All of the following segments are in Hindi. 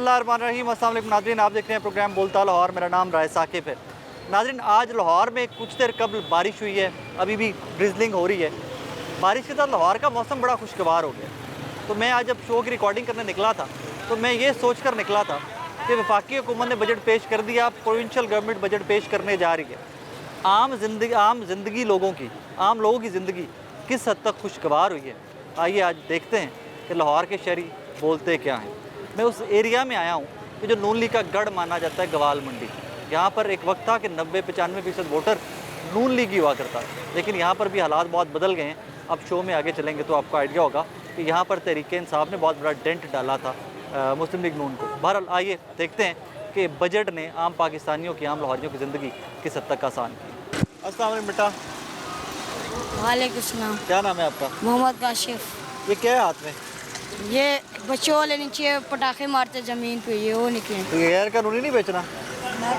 बिस्मिल्लाहिर्रहमानिर्रहीम। अस्सलाम वालेकुम नाज़रीन, आप देख रहे हैं प्रोग्राम बोलता लाहौर। मेरा नाम राय साकिब है। नाज़रीन, आज लाहौर में कुछ देर कबल बारिश हुई है, अभी भी ड्रिजलिंग हो रही है। बारिश के साथ लाहौर का मौसम बड़ा खुशगवार हो गया। तो मैं आज जब शो की रिकॉर्डिंग करने निकला था तो मैं ये सोच कर निकला था कि वफाकी हुकूमत ने बजट पेश कर दिया, प्रोविंशियल गवर्नमेंट बजट पेश करने जा रही है। आम जिंदगी लोगों की, आम लोगों की ज़िंदगी किस हद तक खुशगवार हुई है, आइए आज देखते हैं कि लाहौर के शहरी बोलते क्या हैं। मैं उस एरिया में आया हूँ कि जो नून लीग का गढ़ माना जाता है, गवाल मंडी। यहाँ पर एक वक्त था कि 90-95% वोटर नून लीग ही हुआ करता है, लेकिन यहाँ पर भी हालात बहुत बदल गए हैं। अब शो में आगे चलेंगे तो आपको आइडिया होगा कि यहाँ पर तहरीक इंसाफ ने बहुत बड़ा डेंट डाला था मुस्लिम लीग नून को। बहरहाल आइए देखते हैं कि बजट ने आम पाकिस्तानियों की, आम लाहौरियों की ज़िंदगी किस हद तक आसान की। अस्सलाम वालेकुम बेटा। वालेकुम सलाम। क्या नाम है आपका? मोहम्मद काशिफ। ये क्या है हाथ में? ये बच्चों वाले नीचे पटाखे मारते ज़मीन पे, ये वो निकले। तो ये गैर कानूनी नहीं बेचना?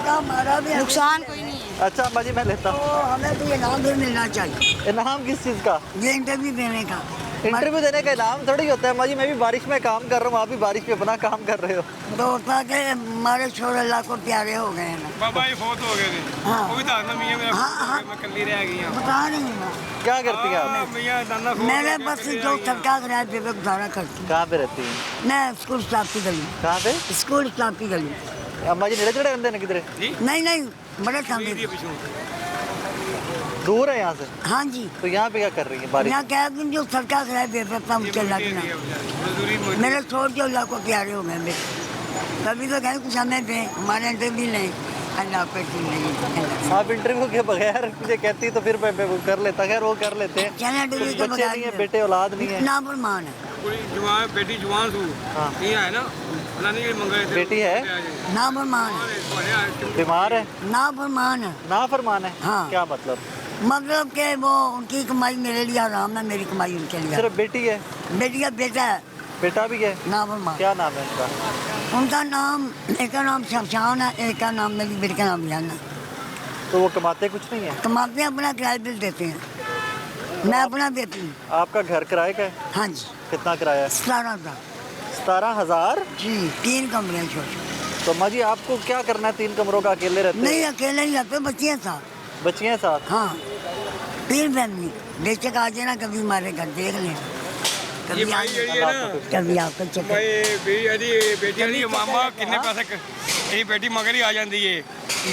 हमारा भी नुकसान कोई नहीं है। अच्छा अम्मा जी, मैं लेता हूँ। तो हमें तो ये नाम भी मिलना चाहिए, इनाम किस चीज़ का? ये इंटरव्यू देने का। इंटरव्यू देने का इनाम थोड़ी होता है अम्मा जी। मैं भी बारिश में काम कर रहा हूँ, आप भी बारिश में अपना काम कर रहे हो। तो होता कि हमारे छोरे अल्लाह को प्यारे हो गए हैं। बाबा ये फोत हो गए थे। हाँ। वो भी दाना मियां मेरा हाँ। मैं कल्ली रह गई हूं। बता नहीं मैं क्या करती हैं आप? मियां दाना फोत मेरे बस जो सरकार किराए पे गुजारा करती हूँ। कहाँ पे रहती हैं? मैं स्कूल स्टाफ की गली, कहाँ पे? स्कूल स्टाफ की गली। अम्मा जी नेड़े चढ़े रहते हैं किधर? जी नहीं बड़े सामने। दूर है यहाँ से? हाँ जी। तो यहाँ पे क्या कर रही है बारिश? यहाँ कह दिन जो सरकार किराए पे पता मुझे लगना मेरे छोड़ जो अल्लाह को प्यारे हो गए मेरे। तभी तो कहें कुछ हमें दें, हमारे इंटरव्यू नहीं। अल्लाह पे नहीं। आप इंटरव्यू के बगैर मुझे कहती तो फिर मैं वो कर लेता। खैर वो कर लेते हैं। चैनल कुछ टीवी के बच्चे नहीं है, बेटे औलाद नहीं है। ना फरमान है, पूरी जवान बेटी जवान सू हाँ। ये है ना फलानी के मंगे थे। बेटी है? ना फरमान है, बीमार है? ना फरमान है। ना फरमान है? हाँ। क्या मतलब? मतलब के वो उनकी कमाई मेरे लिए आराम है, मेरी कमाई उनके लिए। सिर्फ बेटी है? बेटी का बेटा है, बेटा भी है? ना फरमान। क्या नाम है उनका? उनका नाम, एक का नाम शमशान है, एक का नाम मेरी बेटी का नाम जाना। तो वो कमाते कुछ नहीं है? कमाते हैं, अपना किराया बिल देते हैं, मैं अपना देती हूँ। आपका घर किराए का है? हाँ जी। कितना किराया है? 17,000 17,000? जी। 3 कमरे हैं छोटे। तो अम्मा जी आपको क्या करना है? 3 कमरों का अकेले रहते हैं? नहीं अकेले ही रहते, बच्चे हैं साथ। बच्चियाँ हैं साथ? हाँ 3 फैमिली। बेशक आ जाना कभी हमारे घर, देख लेना। ये कभी भाई आ- ये ना कभी आपका चक्कर। भाई बेटी वाली मामा किन्ने पैसे ये बेटी मगर ही आ जाती है।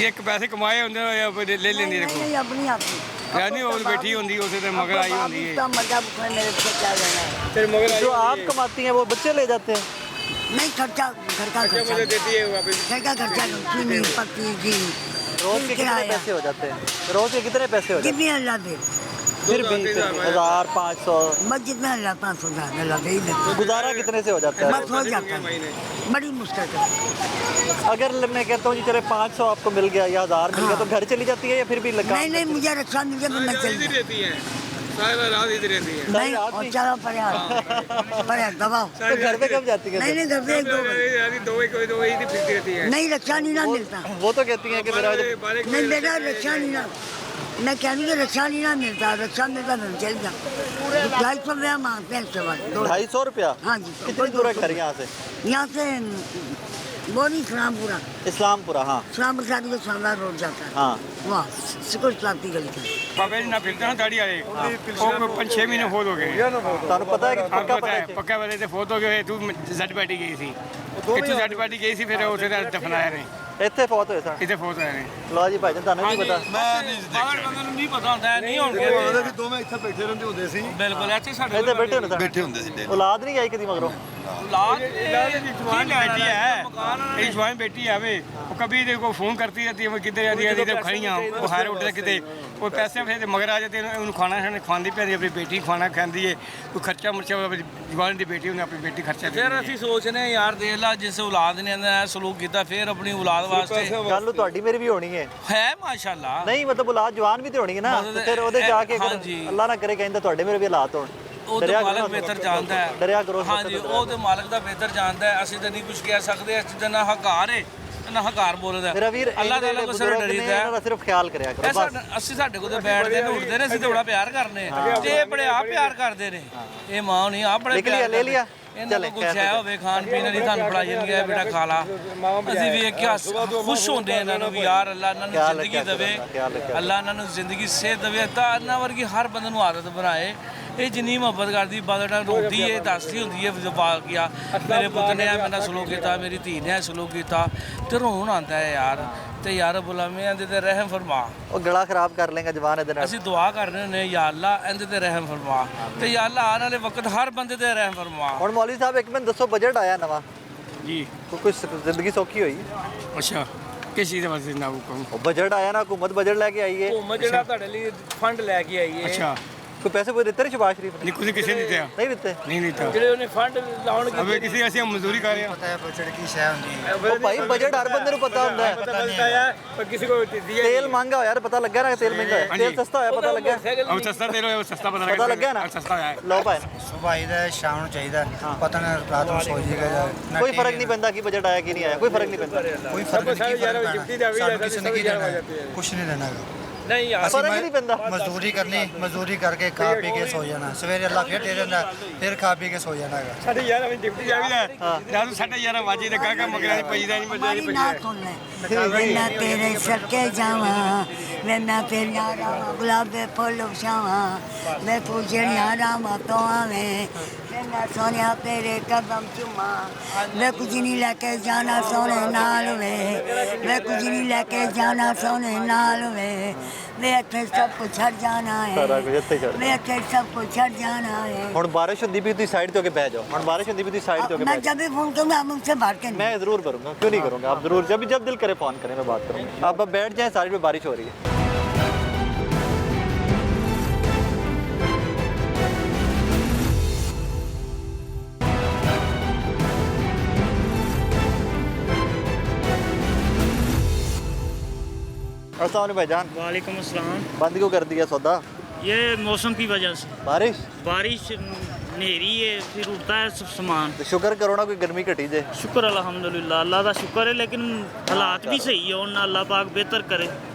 ये पैसे कमाए होंगे ले लेंदी देखो। नहीं अपनी नहीं वो बैठी होंगी उसे तो मगर आई होंगी है। मजा मेरे से क्या लेना है। फिर मगर आई जो आप होंगी है। कमाती हैं वो बच्चे ले जाते हैं? नहीं खर्चा, घर का अच्छा खर्चा, मुझे देती है वापस। घर का खर्चा, चीनी पत्ती जी। रोज के कितने किराया। पैसे हो जाते हैं? रोज के कितने पैसे हो जाते कितनी अल्लाह दे, हैं? फिर भी 1,500। बस जितना अल्लाह 500 अल्लाह दे ही देते। गुजारा कितने से हो जाता है? बस हो जाता है, बड़ी मुश्किल है। अगर मैं कहता हूँ जी चले 500 आपको मिल गया या 1000 मिल गया तो घर चली जाती है या फिर भी लगा? नहीं मुझे रक्षा मिल गया तो मैं चल इधर रहती है सारा रात इधर रहती है। नहीं रात और भी? चलो परे दबाओ। तो घर पे कब जाती है? नहीं घर पे 1-2 बजे। दो ही फिरती रहती है। नहीं रक्षा नहीं ना मिलता। वो तो कहती हैं कि मेरा नहीं बेटा रक्षा नहीं ना, मैं कह रही हूँ रक्षा नहीं ना मिलता, रक्षा मिलता तो चल जा। 250 रुपया मांगते हैं इसके बाद। 250 रुपया? हाँ जी। कितनी दूर है घर यहाँ से? यहाँ से वो नहीं इस्लामपुरा, इस्लामपुरा? हाँ इस्लामपुर से आगे जो शानदार रोड जाता है हाँ। वहाँ स्कूल चलाती गली का। बाबे ना फिरते ना दाढ़ी वाले वो 5-6 महीने फोत हो गए। ਤੁਹਾਨੂੰ ਪਤਾ ਹੈ ਕਿ ਪੱਕਾ ਪਤਾ ਹੈ? पक्का वाले ते फोत हो गए। तू जट पार्टी गई थी कितू जट पार्टी गई थी फिर उसे दफनाया ने ਇੱਥੇ ਫੌਤ ਹੋਏ ਸਨ? इतने फोत आए ने। ਲਓ ਜੀ ਭਾਈ ਤੁਹਾਨੂੰ ਨਹੀਂ ਪਤਾ? ਬਾਹਰ ਬੰਦੇ ਨੂੰ ਨਹੀਂ ਪਤਾ ਹੁੰਦਾ ਨਹੀਂ ਹੋਣਗੇ ਉਹਦੇ ਵੀ ਦੋਵੇਂ ਇੱਥੇ ਬੈਠੇ ਰਹਿੰਦੇ ਹੁੰਦੇ ਸੀ ਬਿਲਕੁਲ ਇੱਥੇ ਸਾਡੇ ਇੱਥੇ ਬੈਠੇ ਹੁੰਦੇ ਸਨ? ਬੈਠੇ ਹੁੰਦੇ ਸੀ ਡੇਲੀ। ਔਲਾਦ ਨਹੀਂ ਆਈ ਕਦੀ ਮਗਰੋਂ? ਲਾਜ जवान बेटी है एक जवान बेटी है वे वो कभी देखो फोन करती रहती है वो किधर जाती है तो खड़ियाँ वो हारे उठते किते वो पैसे फिर मगर आ जाते हैं उन्हें खाना खाती पैंदी अपनी बेटी खाना खाती है कोई खर्चा मुर्चा जवान की बेटी उन्हें अपनी बेटी खर्चा ਫਿਰ ਅਸੀਂ ਸੋਚਨੇ ਯਾਰ ਦੇਖ ਲਾ ਜਿਸ ਔਲਾਦ ਨੇ ਇਹਦਾ ਸਲੂਕ ਕੀਤਾ ਫਿਰ ਆਪਣੀ ਔਲਾਦ ਵਾਸਤੇ ਕੱਲ ਨੂੰ ਤੁਹਾਡੀ ਮੇਰੀ ਵੀ ਹੋਣੀ ਹੈ। ਹੈ ਮਾਸ਼ਾਅੱਲਾ। ਨਹੀਂ ਮਤਲਬ ਔਲਾਦ ਜਵਾਨ ਵੀ ਤੇ ਹੋਣੀ ਹੈ ਨਾ, ਮਤਲਬ ਤੇ ਫਿਰ ਉਹਦੇ ਜਾ ਕੇ ਹਾਂ ਜੀ। ਅੱਲਾ ਨਾ ਕਰੇ ਕਹਿੰਦਾ ਤੁਹਾਡੇ ਮੇਰੇ ਵੀ ਹਾਲਾਤ ਹੋਣ। ਉਹ ਤਾਂ ਮਾਲਕ ਬਿਹਤਰ ਜਾਣਦਾ ਹੈ। ਡਰਿਆ ਕਰੋ। ਹਾਂਜੀ ਉਹ ਤਾਂ ਮਾਲਕ ਦਾ ਬਿਹਤਰ ਜਾਣਦਾ ਹੈ। ਅਸੀਂ ਤਾਂ ਨਹੀਂ ਕੁਝ ਕਹਿ ਸਕਦੇ ਇਸ ਚੀਜ਼ ਦਾ ਨਾ ਹਕਾਰ ਹੈ ਨਾ ਹਕਾਰ ਬੋਲਦਾ। ਮੇਰਾ ਵੀਰ ਅੱਲਾਹ ਤਾਲਾ ਕੋ ਸਿਰ ਡਰੀਦਾ ਇਹਨਾਂ ਦਾ ਸਿਰਫ ਖਿਆਲ ਕਰਿਆ ਕਰੋ ਬਸ। ਅਸੀਂ ਸਾਡੇ ਕੋਲ ਤਾਂ ਬੈਠਦੇ ਨੇ ਉੱਠਦੇ ਨੇ ਅਸੀਂ ਤਾਂ ਬੜਾ ਪਿਆਰ ਕਰਨੇ ਤੇ ਇਹ ਬੜੇ ਆ ਪਿਆਰ ਕਰਦੇ ਨੇ ਇਹ ਮਾਂ ਨਹੀਂ ਆ ਬੜੇ ਲਿਖ ਲਿਆ, ਲੈ ਲਿਆ? ਇਹਨਾਂ ਕੋਲ ਕੁਛ ਹੈ ਹੋਵੇ ਖਾਣ ਪੀਣ ਲਈ ਤੁਹਾਨੂੰ ਫੜਾ ਜਾਣਗੇ ਬੇਟਾ ਖਾ ਲਾ ਅਸੀਂ ਵੇਖ ਕੇ ਖੁਸ਼ ਹੁੰਦੇ ਇਹਨਾਂ ਨੂੰ ਵੀ ਯਾਰ ਅੱਲਾ ਇਹਨਾਂ ਨੂੰ ਜ਼ਿੰਦਗੀ ਦੇਵੇ ਅੱਲਾ ਇਹਨਾਂ ਨੂੰ ਜ਼ਿੰਦਗੀ ਸਿਹਤ ਦੇਵੇ ਤਾਂ ਇਹਨਾਂ ਵਰਗੀ ਹਰ ਬੰਦੇ ਨੂੰ ਆਦਤ ਬਣਾਏ ਇਹ ਜਿੰਨੀ ਮੁਹੱਬਤ ਕਰਦੀ ਬਾਦਲ ਨਾਲ ਰੋਂਦੀ ਹੈ ਦੱਸਦੀ ਹੁੰਦੀ ਹੈ ਵਫਾ ਗਿਆ ਮੇਰੇ ਪੁੱਤ ਨੇ ਮੇਰੇ ਨਾਲ ਸਲੂਕ ਕੀਤਾ ਮੇਰੀ ਧੀ ਨੇ ਸਲੂਕ ਕੀਤਾ ਤੇ ਰੋਣ ਆਉਂਦਾ ਹੈ ਯਾਰ ਤੇ ਯਾਰ ਬੁਲਾਵੇਂ ਇਹਦੇ ਤੇ ਰਹਿਮ ਫਰਮਾ ਉਹ ਗਲਾ ਖਰਾਬ ਕਰ ਲੇਗਾ ਜਵਾਨ ਇਹਦੇ ਨਾਲ ਅਸੀਂ ਦੁਆ ਕਰਨੇ ਹੁੰਦੇ ਯਾ ਅੱਲਾ ਇਹਦੇ ਤੇ ਰਹਿਮ ਫਰਮਾ ਤੇ ਯਾ ਅੱਲਾ ਆਉਣ ਵਾਲੇ ਵਕਤ ਹਰ ਬੰਦੇ ਤੇ ਰਹਿਮ ਫਰਮਾ ਹੁਣ ਮੌਲਵੀ ਸਾਹਿਬ ਇੱਕ ਮਿੰਟ ਦੱਸੋ ਬਜਟ ਆਇਆ ਨਵਾਂ ਜੀ ਕੋਈ ਜ਼ਿੰਦਗੀ ਸੌਖੀ ਹੋਈ ਅੱਛਾ ਕਿਸ ਚੀਜ਼ ਦੇ ਵਾਸਤੇ ਨਾ ਹੁਕਮ ਉਹ ਬਜਟ ਆਇਆ ਨਾ ਹਕੂਮਤ ਬਜਟ ਲੈ ਕੇ ਆਈ ਹੈ ਉਹ ਜਿਹੜਾ ਤੁਹਾਡੇ ਲਈ ਫੰਡ ਲੈ ਕੇ ਆਈ ਹੈ ਅੱਛਾ ਕੋਈ ਪੈਸੇ ਕੋਈ ਦਿੱਤੇ ਨੇ ਸ਼ਬਾਜ਼ ਸ਼ਰੀਫ ਨੇ ਨਹੀਂ ਕੁਝ ਕਿਸੇ ਨੇ ਦਿੱਤਾ ਨਹੀਂ ਦਿੱਤੇ ਨਹੀਂ ਦਿੱਤਾ ਜਿਹੜੇ ਉਹਨੇ ਫੰਡ ਲਾਉਣ ਅਬੇ ਕਿਸੇ ਅਸੀਂ ਮਜ਼ਦੂਰੀ ਕਰ ਰਹੇ ਹਾਂ ਉਹ ਭਾਈ ਬਜਟ ਹਰ ਬੰਦੇ ਨੂੰ ਪਤਾ ਹੁੰਦਾ ਹੈ ਪਰ ਕਿਸੇ ਕੋ ਦਿਆ ਤੇਲ ਮਹਿੰਗਾ ਹੋਇਆ ਯਾਰ ਪਤਾ ਲੱਗਾ ਨਾ ਤੇਲ ਮਹਿੰਗਾ ਹੈ ਤੇਲ ਸਸਤਾ ਹੋਇਆ ਪਤਾ ਲੱਗਾ ਉਹ ਸਸਤਾ ਤੇਲ ਹੋਇਆ ਸਸਤਾ ਪਤਾ ਲੱਗਿਆ ਨਾ ਸਸਤਾ ਹੋਇਆ ਲਓ ਭਾਈ ਸੁਬਾਹ ਇਹਦਾ ਸ਼ਾਮ ਨੂੰ ਚਾਹੀਦਾ ਪਤਾ ਨਾ ਰਾਤ ਨੂੰ ਸੋ ਜਾਏਗਾ ਕੋਈ ਫਰਕ ਨਹੀਂ ਪੈਂਦਾ ਕਿ ਬਜਟ ਆਇਆ ਕਿ ਨਹੀਂ ਆਇਆ ਕੋਈ ਫਰਕ ਨਹੀਂ ਪੈਂਦਾ ਕੋਈ ਫਰਕ ਨਹੀਂ ਕਿਸੇ ਨੇ ਕੀ ਦੇਣਾ ਕੁਛ ਨਹੀਂ ਦੇਣਾ ਨਹੀਂ ਯਾਰ ਫਰਕ ਹੀ ਨਹੀਂ ਪੈਂਦਾ ਮਜ਼ਦੂਰੀ ਕਰਨੀ ਮਜ਼ਦੂਰੀ ਕਰਕੇ ਖਾ ਪੀ ਕੇ ਸੋ ਜਾਣਾ ਸਵੇਰੇ ਅੱਲਾ ਫਿਰ ਦੇ ਦਿੰਦਾ ਫਿਰ ਖਾ ਪੀ ਕੇ ਸੋ ਜਾਣਾ ਹੈਗਾ ਸਾਡੇ ਯਾਰ ਅਸੀਂ ਡਿਪਟੀ ਜਾਵੀਦਾ ਜਦੋਂ ਸਾਡੇ ਯਾਰ ਵਾਜੇ ਦੇ ਕਾਕਾ ਮਗਰਾਂ ਦੀ ਪਈਦਾ ਨਹੀਂ ਮੱਜਾ हमारी ना सुन ले वे मैं तेरे सदके जावा वे मैं तेरिया रामा गुलाबे फुल उछावा वे पूजनिया रामा तो आवे वे मैं सोनिया तेरे कदम चुमा वे कुछ नहीं लेके जाना सोने नाल वे कुछ नहीं लेके जाना सोने नाल वे इत्थे सब कुछ छड़ जाना ਸਾਰਾ है ਕੁਝ ਇੱਥੇ ਛੱਡ वे इत्थे सब कुछ छड़ जाना है ਹੁਣ ਬਾਰਿਸ਼ ਹੁੰਦੀ ਵੀ ਤੁਸੀਂ ਸਾਈਡ ਤੇ ਹੋ ਕੇ ਬਹਿ ਜਾਓ ਹੁਣ ਬਾਰਿਸ਼ ਹੁੰਦੀ ਵੀ ਤੁਸੀਂ साइड पे होके मैं बैठ जाओ। जब भी फोन करूँगा आप मुझसे बात करेंगे मैं जरूर करूंगा क्यों नहीं करूंगा आप जरूर जब दिल करे फोन करें मैं बात करूंगा आप अब बैठ जाएं साइड पे बारिश हो रही है अस्सलाम वालेकुम भाईजान वालेकुम अस्सलाम। बंद क्यों कर दिया सौदा ये मौसम की वजह से बारिश बारिश नेरी है फिर उड़ता है सब सामान। तो शुक्र करो ना कोई गर्मी घटी जे शुक्र अल्हम्दुलिल्लाह अल्लाह का शुक्र है लेकिन हालात भी सही है और अल्लाह पाक बेहतर करे।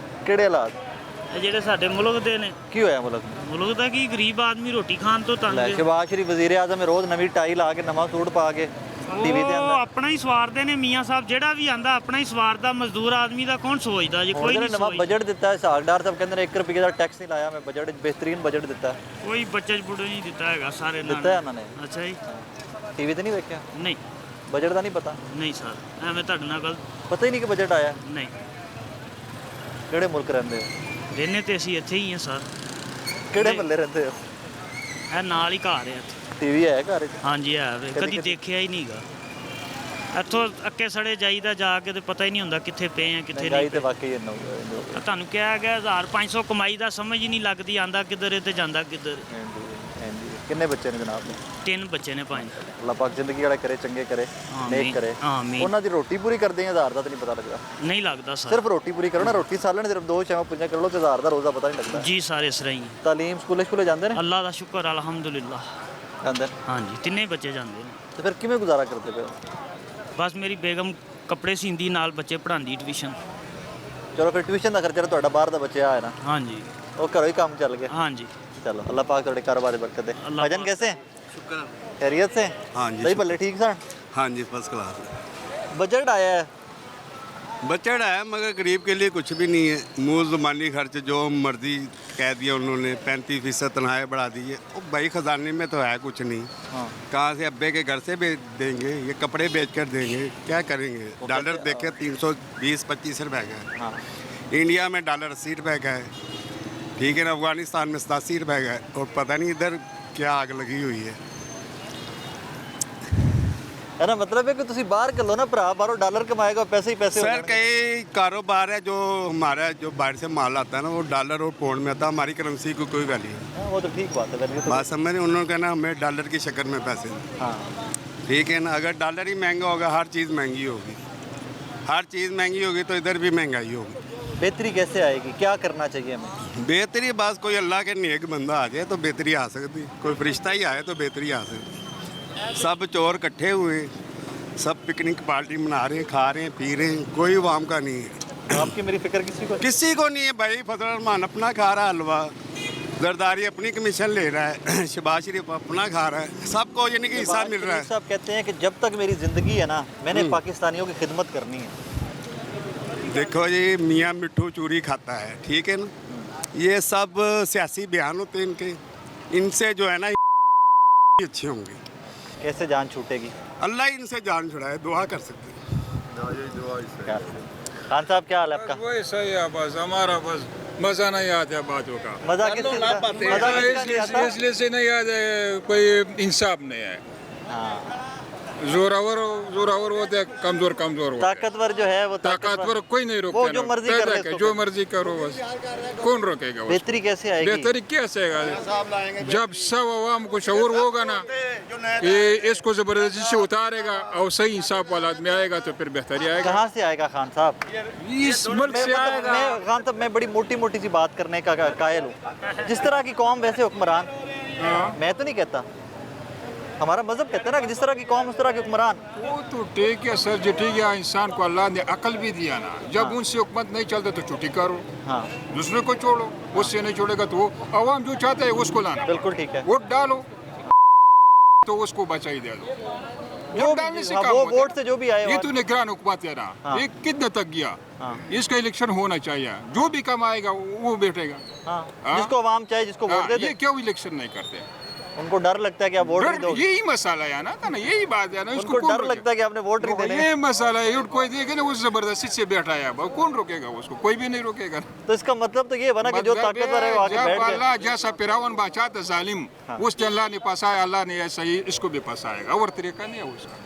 ਕਿਹੜੇ ਹਾਲਾਤ ਇਹ ਜਿਹੜੇ ਸਾਡੇ ਮੁਲਕ ਦੇ ਨੇ ਕੀ ਹੋਇਆ ਮੁਲਕ ਨੂੰ ਮੁਲਕ ਦਾ ਕੀ ਗਰੀਬ ਆਦਮੀ ਰੋਟੀ ਖਾਣ ਤੋਂ ਤੰਗ ਲੈ ਹੈ। ਸ਼ਬਾਜ਼ ਸ਼ਰੀਫ ਵਜ਼ੀਰ ਆਜ਼ਮ ਰੋਜ਼ ਨਵੀਂ ਟਾਈ ਲਾ ਕੇ ਨਵਾਂ ਸੂਟ ਪਾ ਕੇ ਟੀਵੀ ਤੇ ਉਹ ਆਂਦਾ ਆਪਣਾ ਹੀ ਸਵਾਰਦੇ ਨੇ ਮੀਆਂ ਸਾਹਿਬ ਜਿਹੜਾ ਵੀ ਆਂਦਾ ਆਪਣਾ ਹੀ ਸਵਾਰਦਾ ਮਜ਼ਦੂਰ ਆਦਮੀ ਦਾ ਕੌਣ ਸੋਚਦਾ ਜੀ ਕੋਈ ਨਹੀਂ ਨਵਾਂ ਸੋਚਦਾ। ਬਜਟ ਦਿੱਤਾ ਹੈ ਸਾਗਦਾਰ ਸਾਹਿਬ ਕਹਿੰਦੇ ਨੇ 1 ਰੁਪਏ ਦਾ ਟੈਕਸ ਨਹੀਂ ਲਾਇਆ ਮੈਂ ਬਜਟ ਬਿਹਤਰੀਨ ਬਜਟ ਦਿੱਤਾ ਹੈ। ਕੋਈ ਬੱਚੇ ਬੁੱਢੇ ਨਹੀਂ ਦਿੱਤਾ ਹੈਗਾ ਸਾਰੇ ਨਾਲ ਦਿੱਤਾ ਹੈ ਉਹਨਾਂ ਨੇ ਅੱਛਾ ਜੀ ਟੀਵੀ ਤੇ ਨਹੀਂ ਵੇਖਿਆ ਨਹੀਂ ਬਜਟ ਦਾ ਨਹੀਂ ਪਤਾ ਨਹੀਂ ਸਰ ਐਵੇਂ ਤੁਹਾਡੇ ਨਾਲ ਗੱਲ ਪਤਾ ਹੀ ਨਹੀਂ ਕਿ ਬਜਟ ਆਇਆ ਨਹੀਂ ਕਿਹੜੇ ਮੁਲਕ ਰਹਿੰਦੇ ਹੋ ਰਹਿੰਦੇ ਤੇ ਅਸੀਂ ਇੱਥੇ ਹੀ ਹਾਂ ਸਰ ਕਿਹੜੇ ਮੱਲੇ ਰਹਿੰਦੇ ਹੋ ਇਹ ਨਾਲ ਹੀ ਘਰ ਹੈ ਟੀਵੀ ਹੈ ਘਰ 'ਚ ਹਾਂਜੀ ਹੈ ਵੇ ਕਦੀ ਦੇਖਿਆ ਹੀ ਨਹੀਂਗਾ ਇੱਥੋਂ ਅੱਕੇ ਸੜੇ ਜਾਈਦਾ ਜਾ ਕੇ ਤੇ ਪਤਾ ਹੀ ਨਹੀਂ ਹੁੰਦਾ ਕਿੱਥੇ ਪਏ ਆ ਕਿੱਥੇ ਮਹਿੰਗਾਈ ਨਹੀਂ ਤੇ ਪਏ। ਵਾਕਈ ਇੰਨਾ ਹੋ ਗਿਆ ਤੁਹਾਨੂੰ ਕਿਹਾ ਗਿਆ 1500 ਕਮਾਈ ਦਾ ਸਮਝ ਹੀ ਨਹੀਂ ਲੱਗਦੀ ਆਂਦਾ ਕਿੱਧਰ ਹੈ ਤੇ ਜਾਂਦਾ ਕਿੱਧਰ। ਹਾਂਜੀ ਕਿੰਨੇ ਬੱਚੇ ਨੇ ਜਨਾਬ ਦੇ 3 ਬੱਚੇ ਨੇ ਪੰਜ। ਅੱਲਾਹ ਪਾਕ ਜ਼ਿੰਦਗੀ ਵਾਲਾ ਕਰੇ ਚੰਗੇ ਕਰੇ ਆਮੀਨ, ਨੇਕ ਕਰੇ ਆਮੀਨ। ਉਹਨਾਂ ਦੀ ਰੋਟੀ ਪੂਰੀ ਕਰਦੇ ਆ 1000 ਦਾ ਤਾਂ ਨਹੀਂ ਪਤਾ ਲੱਗਦਾ ਨਹੀਂ ਲੱਗਦਾ ਸਰ ਸਿਰਫ ਰੋਟੀ ਪੂਰੀ ਕਰੋ ਨਾ ਰੋਟੀ ਸਾਲਣ ਸਿਰਫ 2 ਚਾਵਾਂ ਪੁੰਜਾਂ ਕਰ ਲਓ ਤੇ 1000 ਦਾ ਰੋਜ਼ਾ ਪਤਾ ਨਹੀਂ ਲੱਗਦਾ ਜੀ ਸਾਰੇ ਇਸ ਤਰ੍ਹਾਂ ਹੀ ਹੈ। ਤਾਲੀਮ ਸਕੂਲੇ ਜਾਂਦੇ ਨੇ ਅੱਲਾ ਦਾ ਸ਼ੁਕਰ ਅਲਹਮਦੁਲਿਲਾ ਜਾਂਦੇ ਨੇ ਹਾਂਜੀ ਤਿੰਨੇ ਬੱਚੇ ਜਾਂਦੇ ਨੇ। ਤੇ ਫਿਰ ਕਿਵੇਂ ਗੁਜ਼ਾਰਾ ਕਰਦੇ ਪਏ ਹੋ ਬਸ ਮੇਰੀ ਬੇਗਮ ਕੱਪੜੇ ਸੀਂਦੀ ਨਾਲ ਬੱਚੇ ਪੜ੍ਹਾਉਂਦੀ ਟਿਊਸ਼ਨ। ਚਲੋ ਫਿਰ ਟਿਊਸ਼ਨ ਦਾ ਖਰਚਾ ਤਾਂ ਤੁਹਾਡਾ ਬਾਹਰ ਦਾ ਬੱਚਾ ਹੈ ਨਾ ਹਾਂਜੀ ਉਹ ਘਰੋਂ ਹੀ ਕੰਮ ਚੱਲ ਗਿਆ ਹਾਂਜੀ चलो अल्लाह पाक थोड़े कारोबार में बरकत दे अल्लाह भाईजान पाक। कैसे हैं शुक्र खैरियत से हाँ जी, सही भले ठीक सन हाँ जी फर्स्ट क्लास बजट आया है बजट है मगर गरीब के लिए कुछ भी नहीं है मूल ज़बानी खर्च जो मर्जी कह दिया उन्होंने 35% तनख्वाहें बढ़ा दी है वो भाई ख़जाने में तो है कुछ नहीं हाँ कहाँ से अब्बे के घर से बेच देंगे ये कपड़े बेच कर देंगे क्या करेंगे डॉलर देखे 320-25 रुपए का है हाँ इंडिया में डॉलर 80 रुपए का है ठीक है ना अफगानिस्तान में 87 रुपए का है और पता नहीं इधर क्या आग लगी हुई है है ना मतलब है कि ਤੁਸੀਂ ਬਾਹਰ ਕੱਲੋ ਨਾ ਭਰਾ ਬਾਹਰੋਂ ਡਾਲਰ ਕਮਾਏਗਾ ਪੈਸੇ ਹੀ ਪੈਸੇ हो सर जाएंगे। कई कारोबार है जो हमारा जो बाहर से माल आता है ना वो डॉलर और पाउंड में आता है हमारी करेंसी को कोई वैल्यू नहीं हाँ, वो तो ठीक बात है वैल्यू तो बात समझ रहे उन्होंने कहना हमें डॉलर की शक्ल में पैसे दें। हाँ ठीक है ना अगर डॉलर ही महंगा होगा हर चीज़ महंगी होगी हर चीज़ महंगी होगी तो इधर भी महंगाई होगी बेहतरी कैसे आएगी क्या करना चाहिए हमें बेहतरी बस कोई अल्लाह के नेक बंदा आ जाए तो बेहतरी आ सकती कोई फरिश्ता ही आए तो बेहतरी आ सकती सब चोर इकट्ठे हुए सब पिकनिक पार्टी मना रहे हैं खा रहे हैं पी रहे हैं कोई वाम का नहीं है आपकी मेरी फिक्र किसी को किसी को नहीं है भाई फजल रहमान अपना खा रहा हलवा जरदारी अपनी कमीशन ले रहा है, शहबाज शरीफ अपना खा रहा है, सबको यानी कि हिस्सा मिल रहा है। साहब कहते हैं कि जब तक मेरी ज़िंदगी है ना, मैंने पाकिस्तानियों की खिदमत करनी है। देखो जी, मियाँ मिट्ठू चूरी खाता है, ठीक है ना, ये सब सियासी बयान होते हैं इनके, इनसे जो है ना अच्छे होंगे। कैसे जान छूटेगी? अल्लाह इनसे जान छुड़ाए, दुआ कर सकते हैं। खान साहब क्या हाल है आपका? वही सही है, बस हमारा बस मज़ा नहीं आता बातों का। मज़ा किस चीज़ का? मज़ा किसका नहीं आता? इसलिए से नहीं आता, कोई इंसाफ नहीं है। हाँ। जोरावर जोरावर होते हैं, कमजोर कमजोर होते हैं। ताकतवर जो है वो ताकतवर कोई नहीं रोकता, वो जो मर्जी कर ले उसको। जो मर्जी करो, बस कौन रोकेगा? बेहतरी कैसे आएगी? बेहतरी कैसे आएगा? जब सब आवाम को शऊर होगा ना कि इसको जबरदस्ती से उतारेगा और सही इंसाफ वाला आदमी आएगा तो फिर बेहतरी आएगा। कहाँ से आएगा खान साहब? इस मुल्क से आएगा। मैं खान साहब, मैं बड़ी मोटी मोटी सी बात करने का कायल हूँ। जिस तरह की कौम वैसे हुक्मरान। मैं तो नहीं कहता, हमारा मजहब कहता है ना कि जिस तरह की कौम उस तरह के हुक्मरान। वो तो ठीक है सर जी, ठीक है, इंसान को अल्लाह ने अकल भी दिया ना, जब उनसे हुकूमत नहीं चलता तो छुट्टी करो, हाँ, दूसरे को छोड़ो, उससे नहीं छोड़ेगा तो वो अवाम जो चाहता है उसको लाना। बिल्कुल ठीक है। वोट डालो तो उसको बचाई दे दो। जो वोट डालने से हाँ, काम वो होता है। वोट से जो भी आए ये तो निगरान हुकूमत है ना, हाँ। ये कितने तक गया? हाँ। इसका इलेक्शन होना चाहिए, जो भी कमाएगा वो बैठेगा। हाँ, हाँ। जिसको अवाम चाहे, जिसको वोट दे ये दे। क्यों इलेक्शन नहीं करते? उनको डर लगता है कि आप वोट नहीं डर- दोगे। यही मसाला है ना, था ना, यही बात है ना, उनको इसको कौन डर रोकेगा? लगता है कि आपने वोट नहीं देने। ये मसाला है, कोई देखे ना, उस जबरदस्ती से बैठा है, अब कौन रोकेगा उसको? कोई भी नहीं रोकेगा। तो इसका मतलब तो ये बना कि जो मतलब ताकतवर है वो आगे जब बैठ गए। अल्लाह जैसा फिरौन बादशाह था जालिम, उस अल्लाह ने फंसाया, अल्लाह ने ऐसा ही इसको भी फंसाएगा, और तरीका नहीं है उसका।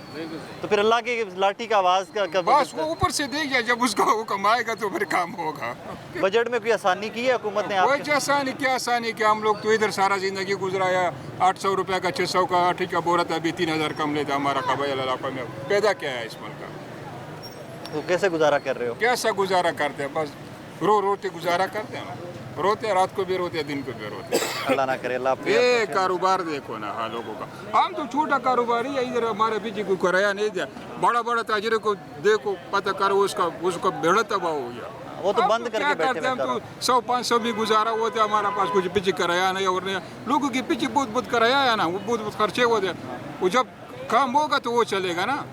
तो फिर अल्लाह की लाठी का आवाज का बस वो ऊपर से देख जाए, जब उसका हुक्म आएगा तो फिर काम होगा। बजट में कोई आसानी की है हुकूमत ने? कोई आपके आसानी क्या, आसानी क्या, हम लोग तो इधर सारा जिंदगी गुजराया, 800 रुपये का 600 का आठी का बोरा था, अभी 3000 कम लेता हमारा कबाइल इलाका में। पैदा क्या है इस मुल्क का? तो कैसे गुजारा कर रहे हो? कैसा गुजारा करते हैं? बस रो के गुजारा करते हैं, रोते हैं, रात को भी रोते हैं, दिन को भी रोते हैं। अल्लाह ना करे, अल्लाह आपको ये कारोबार देखो ना, हाँ लोगों का। हम तो छोटा कारोबारी है, इधर हमारे पीछे को किराया नहीं दिया, बड़ा बड़ा ताजिर को देखो, पता करो उसका बेड़ा तबाह हो गया। वो तो हम बंद तो करके क्या बैठे करते हैं, हैं हम तो 100-500 भी गुजारा होता है, हमारा पास कुछ पीछे किराया नहीं और नहीं, लोगों के पीछे बहुत किराया है ना, वो बहुत खर्चे होते हैं। वो जब काम होगा तो वो चलेगा ना।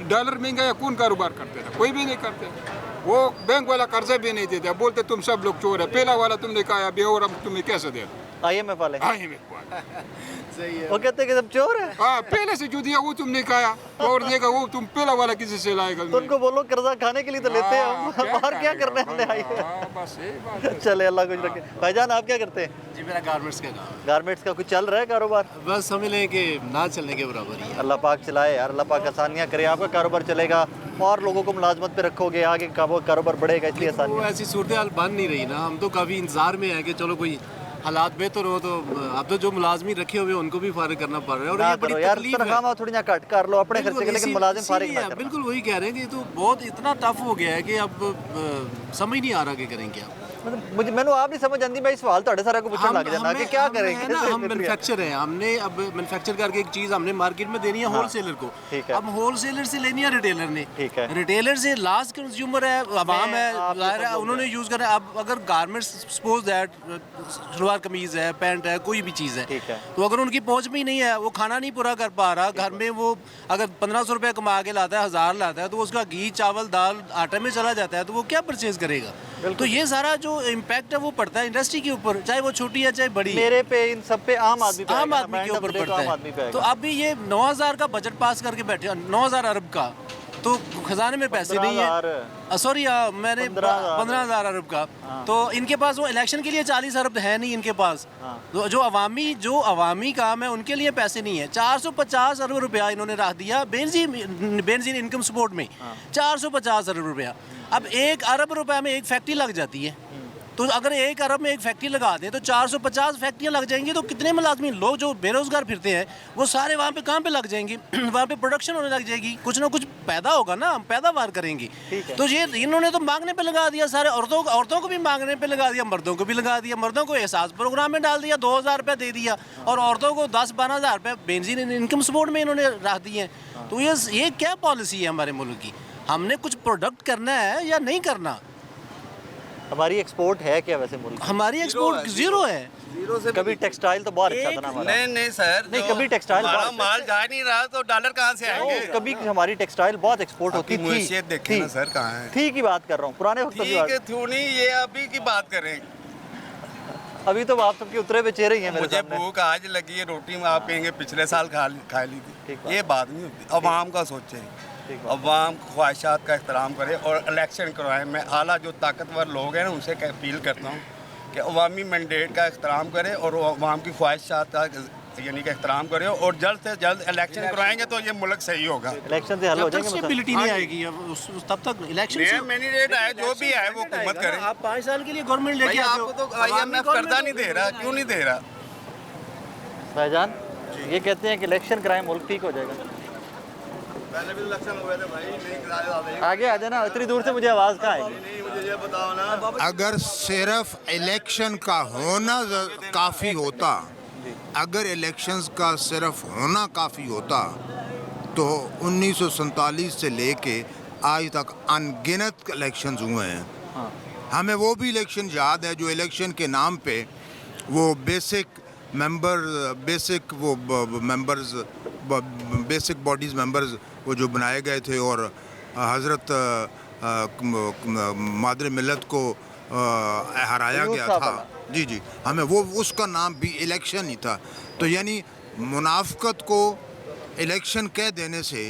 डॉलर महंगा या कौन कारोबार करते थे? कोई भी नहीं करते। वो बैंक वाला कर्जा भी नहीं देता, बोलते तुम सब लोग चोर है, पहला वाला तुमने कहा अभी और हम तुम्हें कैसे दे? IMF वाले IMF वाले वो कहते हैं कि सब चोर है। हाँ, पहले से जो दिया वो तुमने कहा, और देगा वो तुम पहला वाला किसी से लाएगा? तो उनको बोलो कर्जा खाने के लिए तो लेते हैं हम, और क्या करने हमने आई हाँ, बस यही बात है। चले, अल्लाह कुछ रखे। भाईजान आप क्या करते हैं? जी मेरा गारमेंट्स का काम, गारमेंट्स का कुछ चल रहा है कारोबार? बस समझ लें कि ना चलने के बराबर ही है। अल्लाह पाक चलाए यार, अल्लाह पाक आसानियाँ करे, आपका कारोबार चलेगा और लोगों को मुलाजमत पे रखोगे, आगे कारोबार बढ़ेगा, इसलिए वो आसानियाँ। ऐसी सूरत हाल बन नहीं रही ना, हम तो काफ़ी इंतजार में है कि चलो कोई हालात बेहतर हो, तो अब तो जो मुलाजमी रखे हुए हैं उनको भी फारिग करना पड़ रहा है, और ना ये बड़ी करो यार, तकलीफ है। तनख्वाह थोड़ी ना कट कर लो अपने खर्चे के, लेकिन मुलाजिम फारिग ना करना। बिल्कुल वही कह रहे हैं कि ये तो बहुत इतना टफ हो गया है कि अब समझ नहीं आ रहा कि करें क्या। मतलब मुझे मैंने आप नहीं समझ आती, मैं इस सवाल तो सारे को पूछने लग जाना कि क्या करेंगे ना, हम मैन्युफैक्चर हैं, हमने अब मैन्युफैक्चर करके एक चीज़ हमने मार्केट में देनी है होलसेलर को। ठीक है। अब होलसेलर से लेनी है रिटेलर ने। ठीक है। रिटेलर से लास्ट कंज्यूमर है, आवाम है, आप जाहिर है सब उन्होंने यूज़ करना है। अब अगर garments suppose that salwar kameez है, पैंट है, कोई भी चीज़ है, ठीक है। तो अगर उनकी पहुँच में ही नहीं है, वो खाना नहीं पूरा कर पा रहा घर में, वो अगर 1500 रुपये कमा के लाता है, 1000 लाता है, तो उसका घी चावल दाल आटे में चला जाता है, तो वो क्या परचेज करेगा? तो ये सारा जो इम्पैक्ट है वो पड़ता है इंडस्ट्री के ऊपर, चाहे वो छोटी है चाहे बड़ी है। मेरे पे, इन सब पे, आम आदमी पे आम आएगा, आदमी के end of ऊपर the day तो पड़ता आम आदमी पे है। तो आएगा। अभी ये 9000 का बजट पास करके बैठे, 9000 अरब का, तो खजाने में पैसे नहीं है। सॉरी, मैंने 15,000 अरब का। तो इनके पास वो इलेक्शन के लिए 40 अरब है नहीं इनके पास। तो जो अवामी काम है उनके लिए पैसे नहीं है। 450 अरब रुपया इन्होंने रख दिया बेंजीन इनकम सपोर्ट में, 450 अरब रुपया। अब 1 अरब रुपया में एक फैक्ट्री लग जाती है, तो अगर 1 अरब में एक फैक्ट्री लगा दें तो 450 फैक्ट्रियाँ लग जाएंगी, तो कितने मुलाजमी लोग जो बेरोजगार फिरते हैं वो सारे वहाँ पे काम पे लग जाएंगे, वहाँ पे प्रोडक्शन होने लग जाएगी, कुछ ना कुछ पैदा होगा ना, हम पैदावार करेंगे। तो ये इन्होंने तो मांगने पे लगा दिया, सारे औरतों को भी मांगने पे लगा दिया, मर्दों को भी लगा दिया, मर्दों को एहसास प्रोग्राम में डाल दिया, 2000 रुपये दे दिया, और औरतों को 10-12 हज़ार रुपये बेंजीन इनकम सपोर्ट में इन्होंने रख दिए हैं। तो ये क्या पॉलिसी है हमारे मुल्क की? हमने कुछ प्रोडक्ट करना है या नहीं करना? हमारी एक्सपोर्ट है क्या वैसे मुल्क? हमारी एक्सपोर्ट जीरो है। कभी टेक्सटाइल तो बहुत अच्छा था ना हमारा। नहीं सर, नहीं, कभी टेक्सटाइल हमारा माल जा नहीं रहा तो डॉलर कहाँ से आएंगे? कभी हमारी टेक्सटाइल बहुत एक्सपोर्ट होती थी। मुझे देखे ना सर, कहाँ है? ठीक ही बात कर रहा हूँ, पुराने वक्त की ठीक बात। है, क्यों नहीं, ये अभी की बात करें। अभी तो आप सबके उतरे पे चेहरे ही हैं मेरे मुझे सामने। भूख आज लगी है, रोटी में आप कहेंगे पिछले साल खा ली ठीक थी। ये बात नहीं होती। अवाम का सोचें, अवाम ख्वाहिशात का एहतराम करें और इलेक्शन करवाएं। मैं आला जो ताकतवर लोग हैं ना उनसे अपील करता हूँ कि अवामी मैंडेट का एहतराम करें और अवाम की ख्वाहिशात का यानी कि एहतराम करें और जल्द से जल्द इलेक्शन करवाएंगे तो ये मुल्क सही होगा। इलेक्शन से हल हो जब तक जाएंगे स्टेबिलिटी नहीं आएगी तब तक इलेक्शन मैंडेट आए जो भी आए वो हुकूमत करें। आप 5 साल के लिए गवर्नमेंट लेके आते हो, आपको तो IMF कर्जा नहीं दे रहा, क्यों नहीं दे रहा? भाईजान ये कहते हैं कि इलेक्शन कराएं मुल्क ठीक हो जाएगा। पहले भी इलेक्शन हुए थे भाई, नहीं कराए। आगे आ जाना, इतनी दूर से मुझे आवाज़ कहाँ आएगी? मुझे ये बताओ ना, अगर सिर्फ इलेक्शन का होना काफ़ी होता, अगर इलेक्शंस का सिर्फ होना काफ़ी होता तो 1947 से लेके आज तक अनगिनत इलेक्शंस हुए हैं। हमें वो भी इलेक्शन याद है जो इलेक्शन के नाम पे वो बेसिक बॉडीज़ मेंबर्स वो जो बनाए गए थे और हज़रत मादर मिल्लत को हराया गया था। जी, हमें वो उसका नाम भी इलेक्शन ही था। तो यानी मुनाफकत को इलेक्शन कह देने से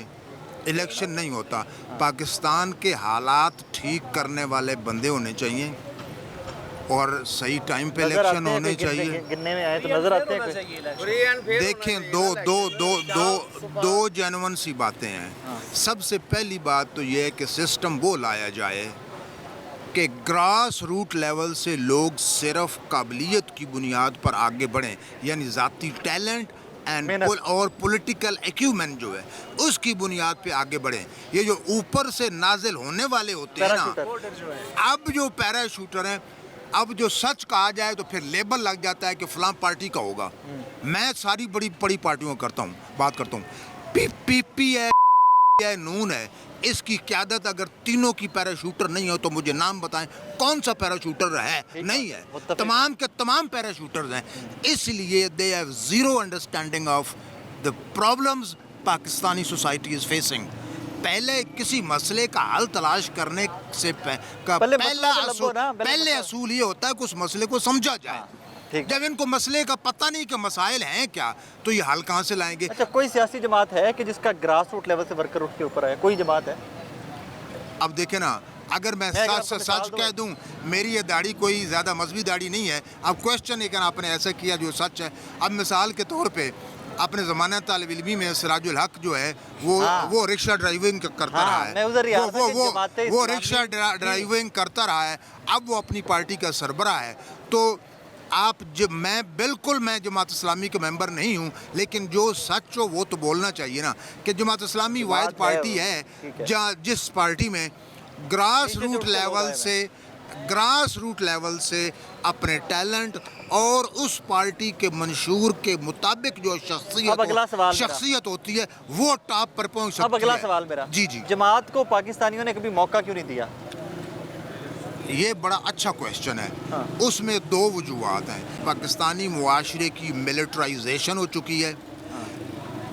इलेक्शन नहीं होता। पाकिस्तान के हालात ठीक करने वाले बंदे होने चाहिए और सही टाइम पे इलेक्शन होने चाहिए। गिनने में आए तो नजर आते हैं। देखें, दो जेन्युइन सी बातें हैं। सबसे पहली बात तो ये है कि सिस्टम वो लाया जाए कि ग्रास रूट लेवल से लोग सिर्फ काबिलियत की बुनियाद पर आगे बढ़ें, यानी ज़ाती टैलेंट और पॉलिटिकल एक्यूमेंट जो है उसकी बुनियाद पे आगे बढ़ें। ये जो ऊपर से नाजिल होने वाले होते हैं ना, अब जो पैराशूटर हैं, अब जो सच कहा जाए तो फिर लेबल लग जाता है कि फलां पार्टी का होगा। मैं सारी बड़ी पार्टियों का बात करता हूँ। पीपी है, नून है, इसकी क़यादत अगर तीनों की पैराशूटर नहीं हो तो मुझे नाम बताएं कौन सा पैराशूटर है? नहीं है, तमाम के तमाम पैराशूटर्स हैं। इसलिए they have zero understanding of the problems Pakistani society is facing. पहले किसी मसले का हल तलाश करने से पहले असूल ये होता है कि उस मसले को समझा जाए। जब इनको मसले का पता नहीं कि मसाइल हैं क्या, तो ये हल कहाँ से लाएंगे? अच्छा, कोई सियासी जमात है कि जिसका ग्रास रूट लेवल से वर्कर उठ के ऊपर आया? कोई जमात है? अब देखे ना, अगर मैं सच कह दूं, मेरी ये दाढ़ी कोई ज़्यादा मजहबी दाढ़ी नहीं है। अब क्वेश्चन एक आपने ऐसा किया जो सच है। अब मिसाल के तौर पे अपने ज़माना तालिब इल्मी में सिराजुल हक जो है वो रिक्शा ड्राइविंग करता रहा है। वो रिक्शा ड्राइविंग करता रहा है। अब वो अपनी पार्टी का सरबराह है। तो मैं जमात इस्लामी का मेंबर नहीं हूँ, लेकिन जो सच हो वो तो बोलना चाहिए ना कि जमात इस्लामी वाहिद पार्टी है जिस पार्टी में ग्रास रूट लेवल से अपने टैलेंट और उस पार्टी के मंशूर के मुताबिक जो शख्सियत होती है वो टॉप पर पहुँच सकती है। अब अगला सवाल मेरा, जी, जमात को पाकिस्तानियों ने कभी मौका क्यों नहीं दिया? ये बड़ा अच्छा क्वेश्चन है। उसमें दो वजूहात हैं। पाकिस्तानी मुआशरे की मिलिट्राइजेशन हो चुकी है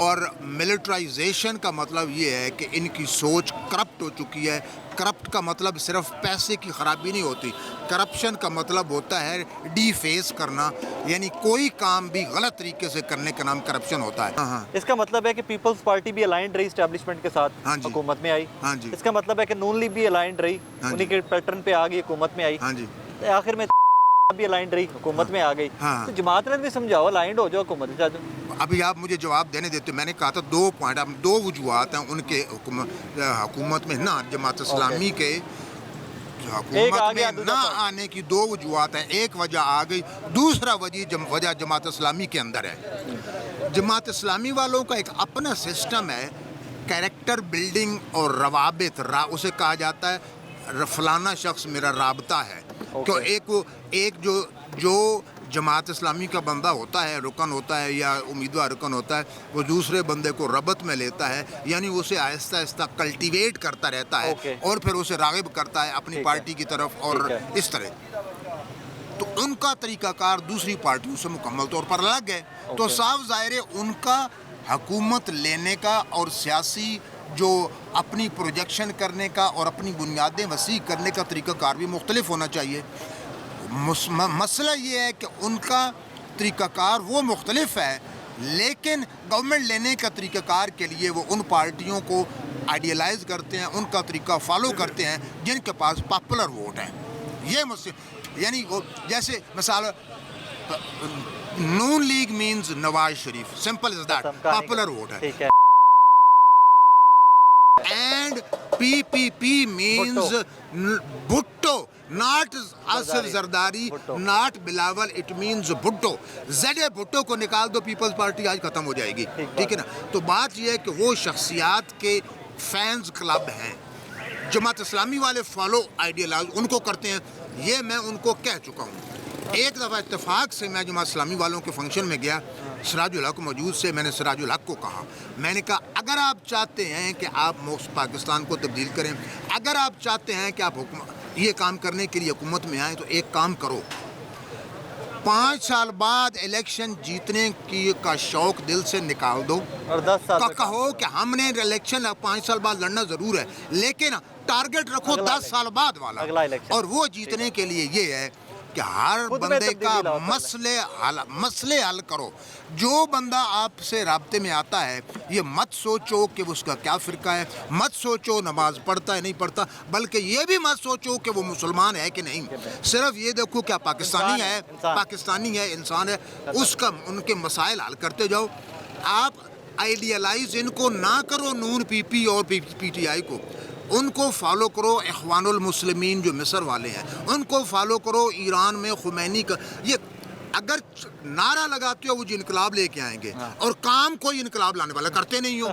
और मिलिट्राइजेशन का मतलब ये है कि इनकी सोच करप्ट हो चुकी है। करप्ट का मतलब सिर्फ पैसे की ख़राबी नहीं होती। करप्शन का मतलब होता है डीफेस करना, यानी कोई काम भी गलत तरीके से करने का नाम करप्शन होता है। इसका मतलब है कि पीपल्स पार्टी भी अलाइंड रही एस्टैब्लिशमेंट के साथ, हुकूमत में आई। इसका मतलब है कि नून लीग भी अलाइंड रही, उन्हीं के पैटर्न पे आ गई, हुकूमत में आई। आखिर में भी अलाइंड रही, हुकूमत में आ गई। तो जमात ने भी समझाओ, अलाइंड हो जाओ, हुकूमत में जा जाओ। अभी आप मुझे जवाब देने देते। मैंने कहा था 2 पॉइंट, अब 2 वजूहात हैं उनके हुकूमत में ना जमात इस्लामी के हुकूमत में ना आने की 2 वजूहात हैं। एक वजह आ गई, दूसरा वजह जमात इस्लामी के अंदर है। जमात इस्लामी वालों का एक अपना सिस्टम है, कैरेक्टर बिल्डिंग और रवाबित, उसे कहा जाता है फलाना शख्स मेरा राबता है। तो एक जो जमात इस्लामी का बंदा होता है, रुकन होता है या उम्मीदवार रुकन होता है, वो दूसरे बंदे को रबत में लेता है, यानी उसे आहिस्ता आहिस्ता कल्टीवेट करता रहता है और फिर उसे रागिब करता है अपनी पार्टी की तरफ और इस तरह। तो उनका तरीक़ाकार दूसरी पार्टियों से मुकम्मल तौर पर अलग है। तो साफ ज़ाहिर है उनका हुकूमत लेने का और सियासी जो अपनी प्रोजेक्शन करने का और अपनी बुनियादें वसी करने का तरीक़ाकार भी मुख्तलिफ होना चाहिए। मसला ये है कि उनका तरीक़ाकार वो मुख्तलिफ है, लेकिन गवर्नमेंट लेने का तरीक़ाकार के लिए वो उन पार्टियों को आइडियलाइज़ करते हैं, उनका तरीक़ा फॉलो करते हैं जिनके पास पॉपुलर वोट हैं। ये यानी वो जैसे मिसाल Noon league means Nawaz Sharif, simple is that, popular vote है। And PPP means Bhutto, not Asif Zardari, not Bilawal, it means Bhutto. Z Bhutto को निकाल दो, पीपल्स पार्टी आज ख़त्म हो जाएगी, ठीक है ना। तो बात यह है कि वो शख्सियात के फैंस क्लब हैं, जमात इस्लामी वाले फॉलो आइडियलाइज उनको करते हैं। ये मैं उनको कह चुका हूँ। एक दफ़ा इत्तेफाक से मैं जमात इस्लामी वालों के फंक्शन में गया, सिराजुल हक मौजूद से, मैंने सिराजुल हक को कहा, मैंने कहा अगर आप चाहते हैं कि आप पाकिस्तान को तब्दील करें, अगर आप चाहते हैं कि आप ये काम करने के लिए हुकूमत में आए, तो एक काम करो, 5 साल बाद इलेक्शन जीतने की का शौक दिल से निकाल दो और 10 साल कहो कि हमने इलेक्शन 5 साल बाद लड़ना ज़रूर है, लेकिन टारगेट रखो 10 साल बाद वाला, और वो जीतने के लिए ये है कि हर बंदे का मसले हल करो। जो बंदा आपसे राब्ते में आता है, ये मत सोचो कि उसका क्या फ़िरका है, मत सोचो नमाज पढ़ता है नहीं पढ़ता, बल्कि ये भी मत सोचो कि वो मुसलमान है कि नहीं। सिर्फ ये देखो क्या पाकिस्तानी है, इंसान है, उसका उनके मसाइल हल करते जाओ। आप आइडियलाइज इनको ना करो, नून पीपी और पीटीआई को, उनको फॉलो करो। इख्वानुल मुस्लिमीन जो मिस्र वाले हैं, उनको फॉलो करो। ईरान में खुमैनी का ये अगर नारा लगाते हो वो जो इनकलाब लेके आएंगे, और काम कोई इनकलाब लाने वाला करते नहीं हो,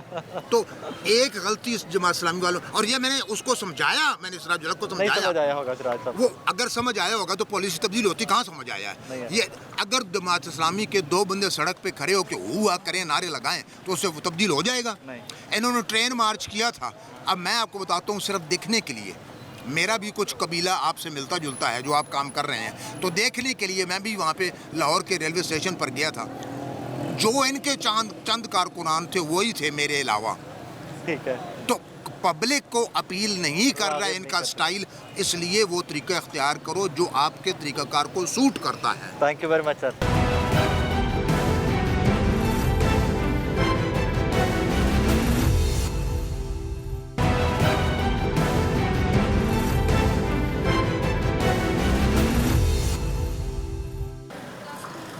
तो एक गलती इस जमात इस्लामी वालों, और ये मैंने उसको समझाया, मैंने सिराज को समझाया होगा, वो अगर समझ आया होगा तो पॉलिसी तब्दील होती, कहाँ समझ आया है ये। अगर जमात इस्लामी के 2 बंदे सड़क पे खड़े होकर हुआ करें, नारे लगाएं, तो उससे वो तब्दील हो जाएगा। इन्होंने ट्रेन मार्च किया था। अब मैं आपको बताता हूँ, सिर्फ देखने के लिए, मेरा भी कुछ कबीला आपसे मिलता जुलता है जो आप काम कर रहे हैं, तो देखने के लिए मैं भी वहाँ पे लाहौर के रेलवे स्टेशन पर गया था। जो इनके चंद कारकुनान थे वही थे मेरे अलावा, ठीक है। तो पब्लिक को अपील नहीं कर रहा है इनका स्टाइल, इसलिए वो तरीका इख्तियार करो जो आपके तरीक़ाकार को सूट करता है। Thank you very much sir.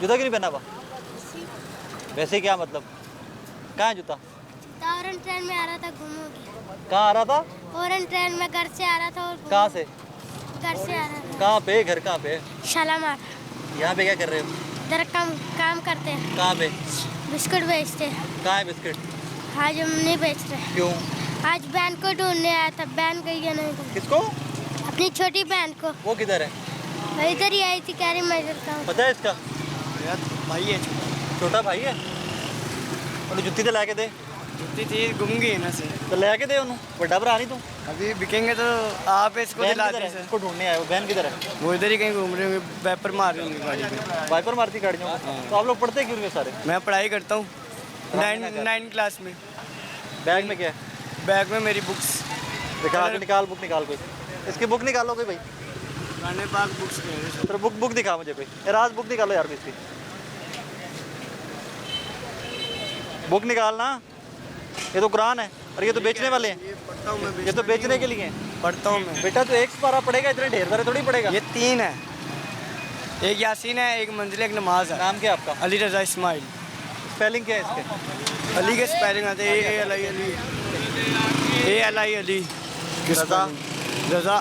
जूता क्यों नहीं पहना हुआ? वैसे क्या मतलब? कहाँ है जूता? फॉरेन ट्रेन में आ रहा था, घूमोगे। कहाँ आ रहा था? फॉरेन ट्रेन में घर से आ रहा था। और कहाँ से? घर से आ रहा था। कहाँ पे? घर कहाँ पे? शालामार। यहाँ पे क्या कर रहे हो? इधर काम करते हैं। कहाँ पे? बिस्कुट बेचते हैं। कहाँ है बिस्किट? आज हम नहीं बेच रहे। क्यों? आज बहन को ढूंढने आया था, बहन गई है नहीं। किसको? अपनी छोटी बहन को। वो किधर है? इधर ही आई थी, कह रही मैं इधर का। पता है इसका? भाई है, छोटा भाई है। उन्हें जुत्ती तो लाके दे। जुत्ती थी गुम गई ना से, तो लाके दे उन्हें। बड़ा भरा नहीं तू? अभी बिकेंगे तो आप इसको दिला दे। इसको ढूंढने आए हो। बहन किधर है? वो इधर ही कहीं घूम रहे होंगे, वाइपर मार रहे होंगे गाड़ी पे। वाइपर मारती गाड़ियों को? तो आप लोग पढ़ते क्यों नहीं सारे? मैं पढ़ाई करता हूँ 9 क्लास में। बैग में क्या है? बैग में मेरी बुक्स। निकाल बुक निकाल कोई। इसकी बुक निकालो कोई भाई। गाने पाक बुक्स तो बुक दिखा मुझे कोई। राज बुक निकालो यार इसकी। बुक निकालना। ये तो कुरान है और ये तो बेचने वाले हैं। ये तो बेचने के लिए पढ़ता हूँ मैं। बेटा तो एक पारा पढ़ेगा, इतने ढेर सारे थोड़ी पढ़ेगा। ये 3 है, एक यासीन है, एक मंजिल, एक नमाज है। नाम क्या आपका? अली रजा इस्माइल। स्पेलिंग क्या है इसके? अली के स्पेलिंग आते हैं A L I Ali. Raza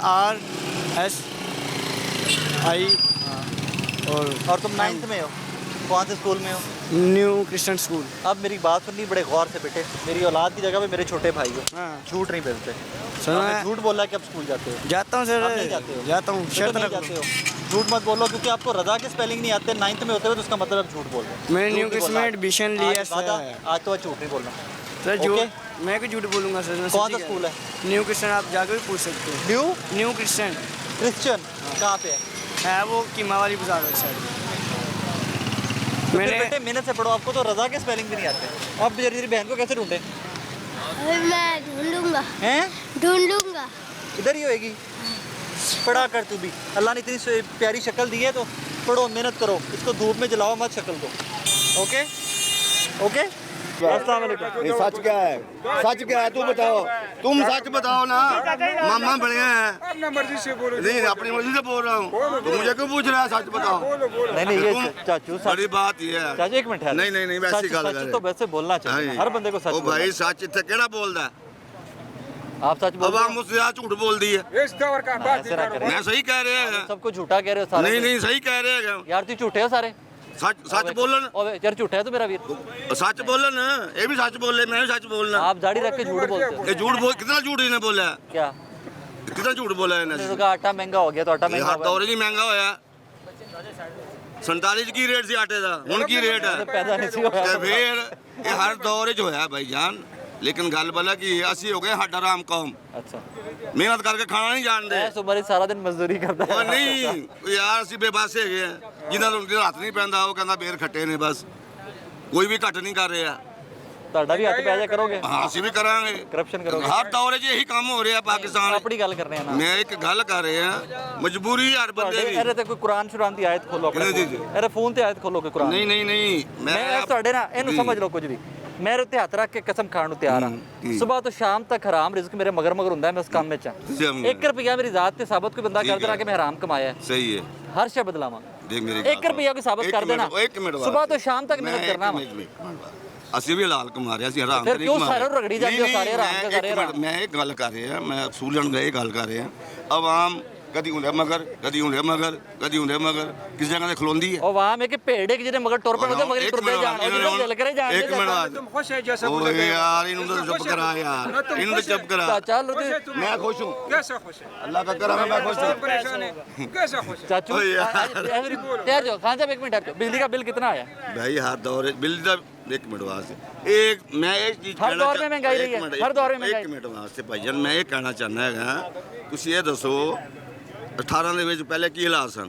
RSI। और तुम 9th में हो? कौन से स्कूल में हो? New Christian school. अब मेरी बात सुननी बड़े गौर से बेटे। मेरी औलाद की जगह पे मेरे छोटे भाई हो। झूठ नहीं बोलते। झूठ बोला कि अब स्कूल जाते हो? जाता हूँ सर। नहीं जाते हो? जाता हूँ। नहीं जाते हो? झूठ मत बोलो, क्योंकि आपको रजा के स्पेलिंग नहीं आते 9th में होते हुए, तो उसका मतलब आप झूठ बोल रहे हो। मैंने न्यू झूठ नहीं किस बोलना। में एडमिशन लिया आज वादा, सर। आज तो झूठ नहीं बोलना। Sir okay? झूठ मैं क्यों झूठ बोलूँगा सर? मैं कौन सच्ची सा स्कूल है? न्यू क्रिश्चियन, आप जाकर भी पूछ सकते हो। न्यू क्रिश्चियन क्रिश्चियन कहाँ पे है वो कीमा वाली बाजार वाली साइड। मैंने बेटे मेहनत से पढ़ो, आपको तो रजा के स्पेलिंग भी नहीं आते। आप तेरी बहन को कैसे ढूंढे? अभी मैं ढूंढूंगा। हैं? ढूंढूंगा। इधर ही होएगी। पढ़ा कर तू भी, अल्लाह ने इतनी प्यारी शक्ल दी है, तो पढ़ो, मेहनत करो, इसको धूप में जलाओ मत शक्ल को। Okay okay. अस्सलाम वालेकुम। ये सच क्या है? सच क्या है तू बताओ, तुम सच बताओ ना। मामा बड़े हैं, अपना मर्जी से बोलो। नहीं अपनी मर्जी से बोल रहा हूँ, तो मुझे क्यों पूछ रहा है? सच बताओ। नहीं ये चाचू बड़ी बात ये है। चाचू एक मिनट है। नहीं वैसी गल सच तो वैसे बोलना चाहिए, हर बंदे को सच ओ भाई सच इत्थे केड़ा बोलदा है? आप सच बोल रहे अब मुझसे झूठ बोल दी है। इस दौर का बात ही करो। मैं सही कह रहे हैं। सबको झूठा कह रहे हो सारे। नहीं सही कह रहे हैं यार, तू झूठे हो सारे। सच बोलन। यार झूठा है तो मेरा वीर। सच बोलन, ये भी सच बोल रहे, मैं भी सच बोलना। आप दाढ़ी रख के झूठ बोलते हो। ये झूठ बोल, कितना झूठ इन्हें बोला है? क्या कितना झूठ बोला है इन्हें? का आटा महंगा हो गया तो आटा महंगा हर दौर ही महंगा होया। 47 की रेट सी आटे दा, हुन की रेट है? पैदा नहीं सी होया। ते फिर ये हर दौर च होया भाईजान। लेकिन गल बला की असी हो गए हड्ड आराम कौम। अच्छा, मेहनत करके खाना नहीं जानते। सुबह सारा दिन मजदूरी करता है। नहीं यार ਅਸੀਂ ਬੇਬਸ ਹੈਗੇ ਆ, ਜਿਨ੍ਹਾਂ ਨੂੰ ਹੱਥ ਨਹੀਂ ਪੈਂਦਾ ਉਹ ਕਹਿੰਦਾ ਬੇਰ ਖੱਟੇ ਨੇ ਬਸ। ਕੋਈ ਵੀ ਘੱਟ ਨਹੀਂ ਕਰ ਰਿਹਾ। ਤੁਹਾਡਾ ਵੀ ਹੱਥ ਪੈ ਜਾ ਕਰੋਗੇ? ਹਾਂ ਅਸੀਂ ਵੀ ਕਰਾਂਗੇ। ਕਰਪਸ਼ਨ ਕਰੋਗੇ? ਹਰ ਦੌਰ 'ਚ ਇਹੀ ਕੰਮ ਹੋ ਰਿਹਾ ਪਾਕਿਸਤਾਨ। ਆਪਣੀ ਗੱਲ ਕਰ ਰਹੇ ਆ ਨਾ। ਮੈਂ ਇੱਕ ਗੱਲ ਕਰ ਰਿਹਾ, ਮਜਬੂਰੀ ਹਰ ਬੰਦੇ ਦੀ। ਇਹਦੇ ਤੇ ਕੋਈ ਕੁਰਾਨ ਸ਼ੁਰਾਨ ਦੀ ਆਇਤ ਖੋਲੋ ਆਪਣੇ। ਇਹਦੇ ਫੋਨ ਤੇ ਆਇਤ ਖੋਲੋ ਕਿ ਕੁਰਾਨ। ਨਹੀਂ ਮੈਂ ਤੁਹਾਡੇ ਨਾਲ ਇਹਨੂੰ ਸਮਝ ਲਓ ਕੁਝ ਵੀ। ਮੈਂ ਉੱਤੇ ਹੱਥ ਰੱਖ ਕੇ ਕਸਮ ਖਾਣ ਨੂੰ ਤਿਆਰ ਹਾਂ, ਸਵੇਰ ਤੋਂ ਸ਼ਾਮ ਤੱਕ ਹਰਾਮ ਰਿਜ਼ਕ ਮੇਰੇ ਮਗਰ ਹੁੰਦਾ, ਮੈਂ ਉਸ ਕੰਮ ਵਿੱਚ ਆ। 1 ਰੁਪਿਆ ਮੇਰੀ ਜ਼ਾਤ ਤੇ ਸਾਬਤ ਕੋਈ ਬੰਦਾ ਕਰ ਦੇਣਾ ਕਿ ਮੈਂ ਹਰਾਮ ਕਮਾਇਆ। ਸਹੀ ਹੈ। ਹਰ ਸ਼ੈ ਬਦਲਾਵਾਂ। ਦੇਖ ਮੇਰੀ 1 ਰੁਪਿਆ ਕੋਈ ਸਾਬਤ ਕਰ ਦੇਣਾ, ਸਵੇਰ ਤੋਂ ਸ਼ਾਮ ਤੱਕ ਮਿਹਨਤ ਕਰਨਾ ਵਾ। ਅਸੀਂ ਵੀ ਹਲਾਲ ਕਮਾ ਰਹੇ, ਅਸੀਂ ਹਰਾਮ ਫਿਰ ਕਿਉਂ ਸਾਰੇ ਰਗੜੀ ਜਾਂਦੇ ਹੋ? ਸਾਰੇ ਹਰਾਮ ਦੇ ਸਾਰੇ ਹਰਾਮ। ਮੈਂ ਇਹ ਗੱਲ ਕਰ ਰਿਹਾ, ਮੈਂ ਅਸੂਲਨ ਦਾ ਇਹ ਗੱਲ ਕਰ ਰਿਹਾ। ਆਵਾਮ ਕਦੀ ਹੁੰਦੇ ਮਗਰ, ਕਦੀ ਹੁੰਦੇ ਮਗਰ, ਕਦੀ ਹੁੰਦੇ ਮਗਰ, ਕਿਸੇ ਜਗ੍ਹਾ ਤੇ ਖਲੋਂਦੀ ਹੈ। ਆਵਾਮ ਹੈ ਕਿ ਭੇਡ ਇੱਕ ਜਿਹਦੇ ਮਗਰ ਟੁਰ ਪਏ ਉਹਦੇ ਮਗਰ ਟੁਰਦੇ ਜਾਣ, ਉਹਦੇ ਦਿਲ ਕਰੇ ਜਾਣ। ਇੱਕ ਮਿੰਟ तुम खुश है जैसा ਓਏ ਯਾਰ ਇਹਨੂੰ ਤਾਂ ਚੁੱਪ ਕਰਾ ਯਾਰ, ਇਹਨੂੰ ਤਾਂ ਚੁੱਪ ਕਰਾ। ਚੱਲ ਮੈਂ ਖੁਸ਼ ਹੂੰ। कैसा खुश है? अल्लाह का करम है, मैं खुश हूँ। परेशान है कैसा खुश है? चाचू तैयार जाओ, खान साहब 1 मिनट, बिजली का बिल कितना आया? भाई हर दौर बिजली का 1 मिनट वास्ते एक मैं एक चीज हर दौर में महंगाई रही है, हर दौर में महंगाई। 1 मिनट वास्ते भाईजान मैं ये कहना चाहना है, ਤੁਸੀਂ ਇਹ ਦੱਸੋ 18 ਦੇ ਵਿੱਚ ਪਹਿਲੇ ਕੀ ਹਾਲਾਤ ਸਨ?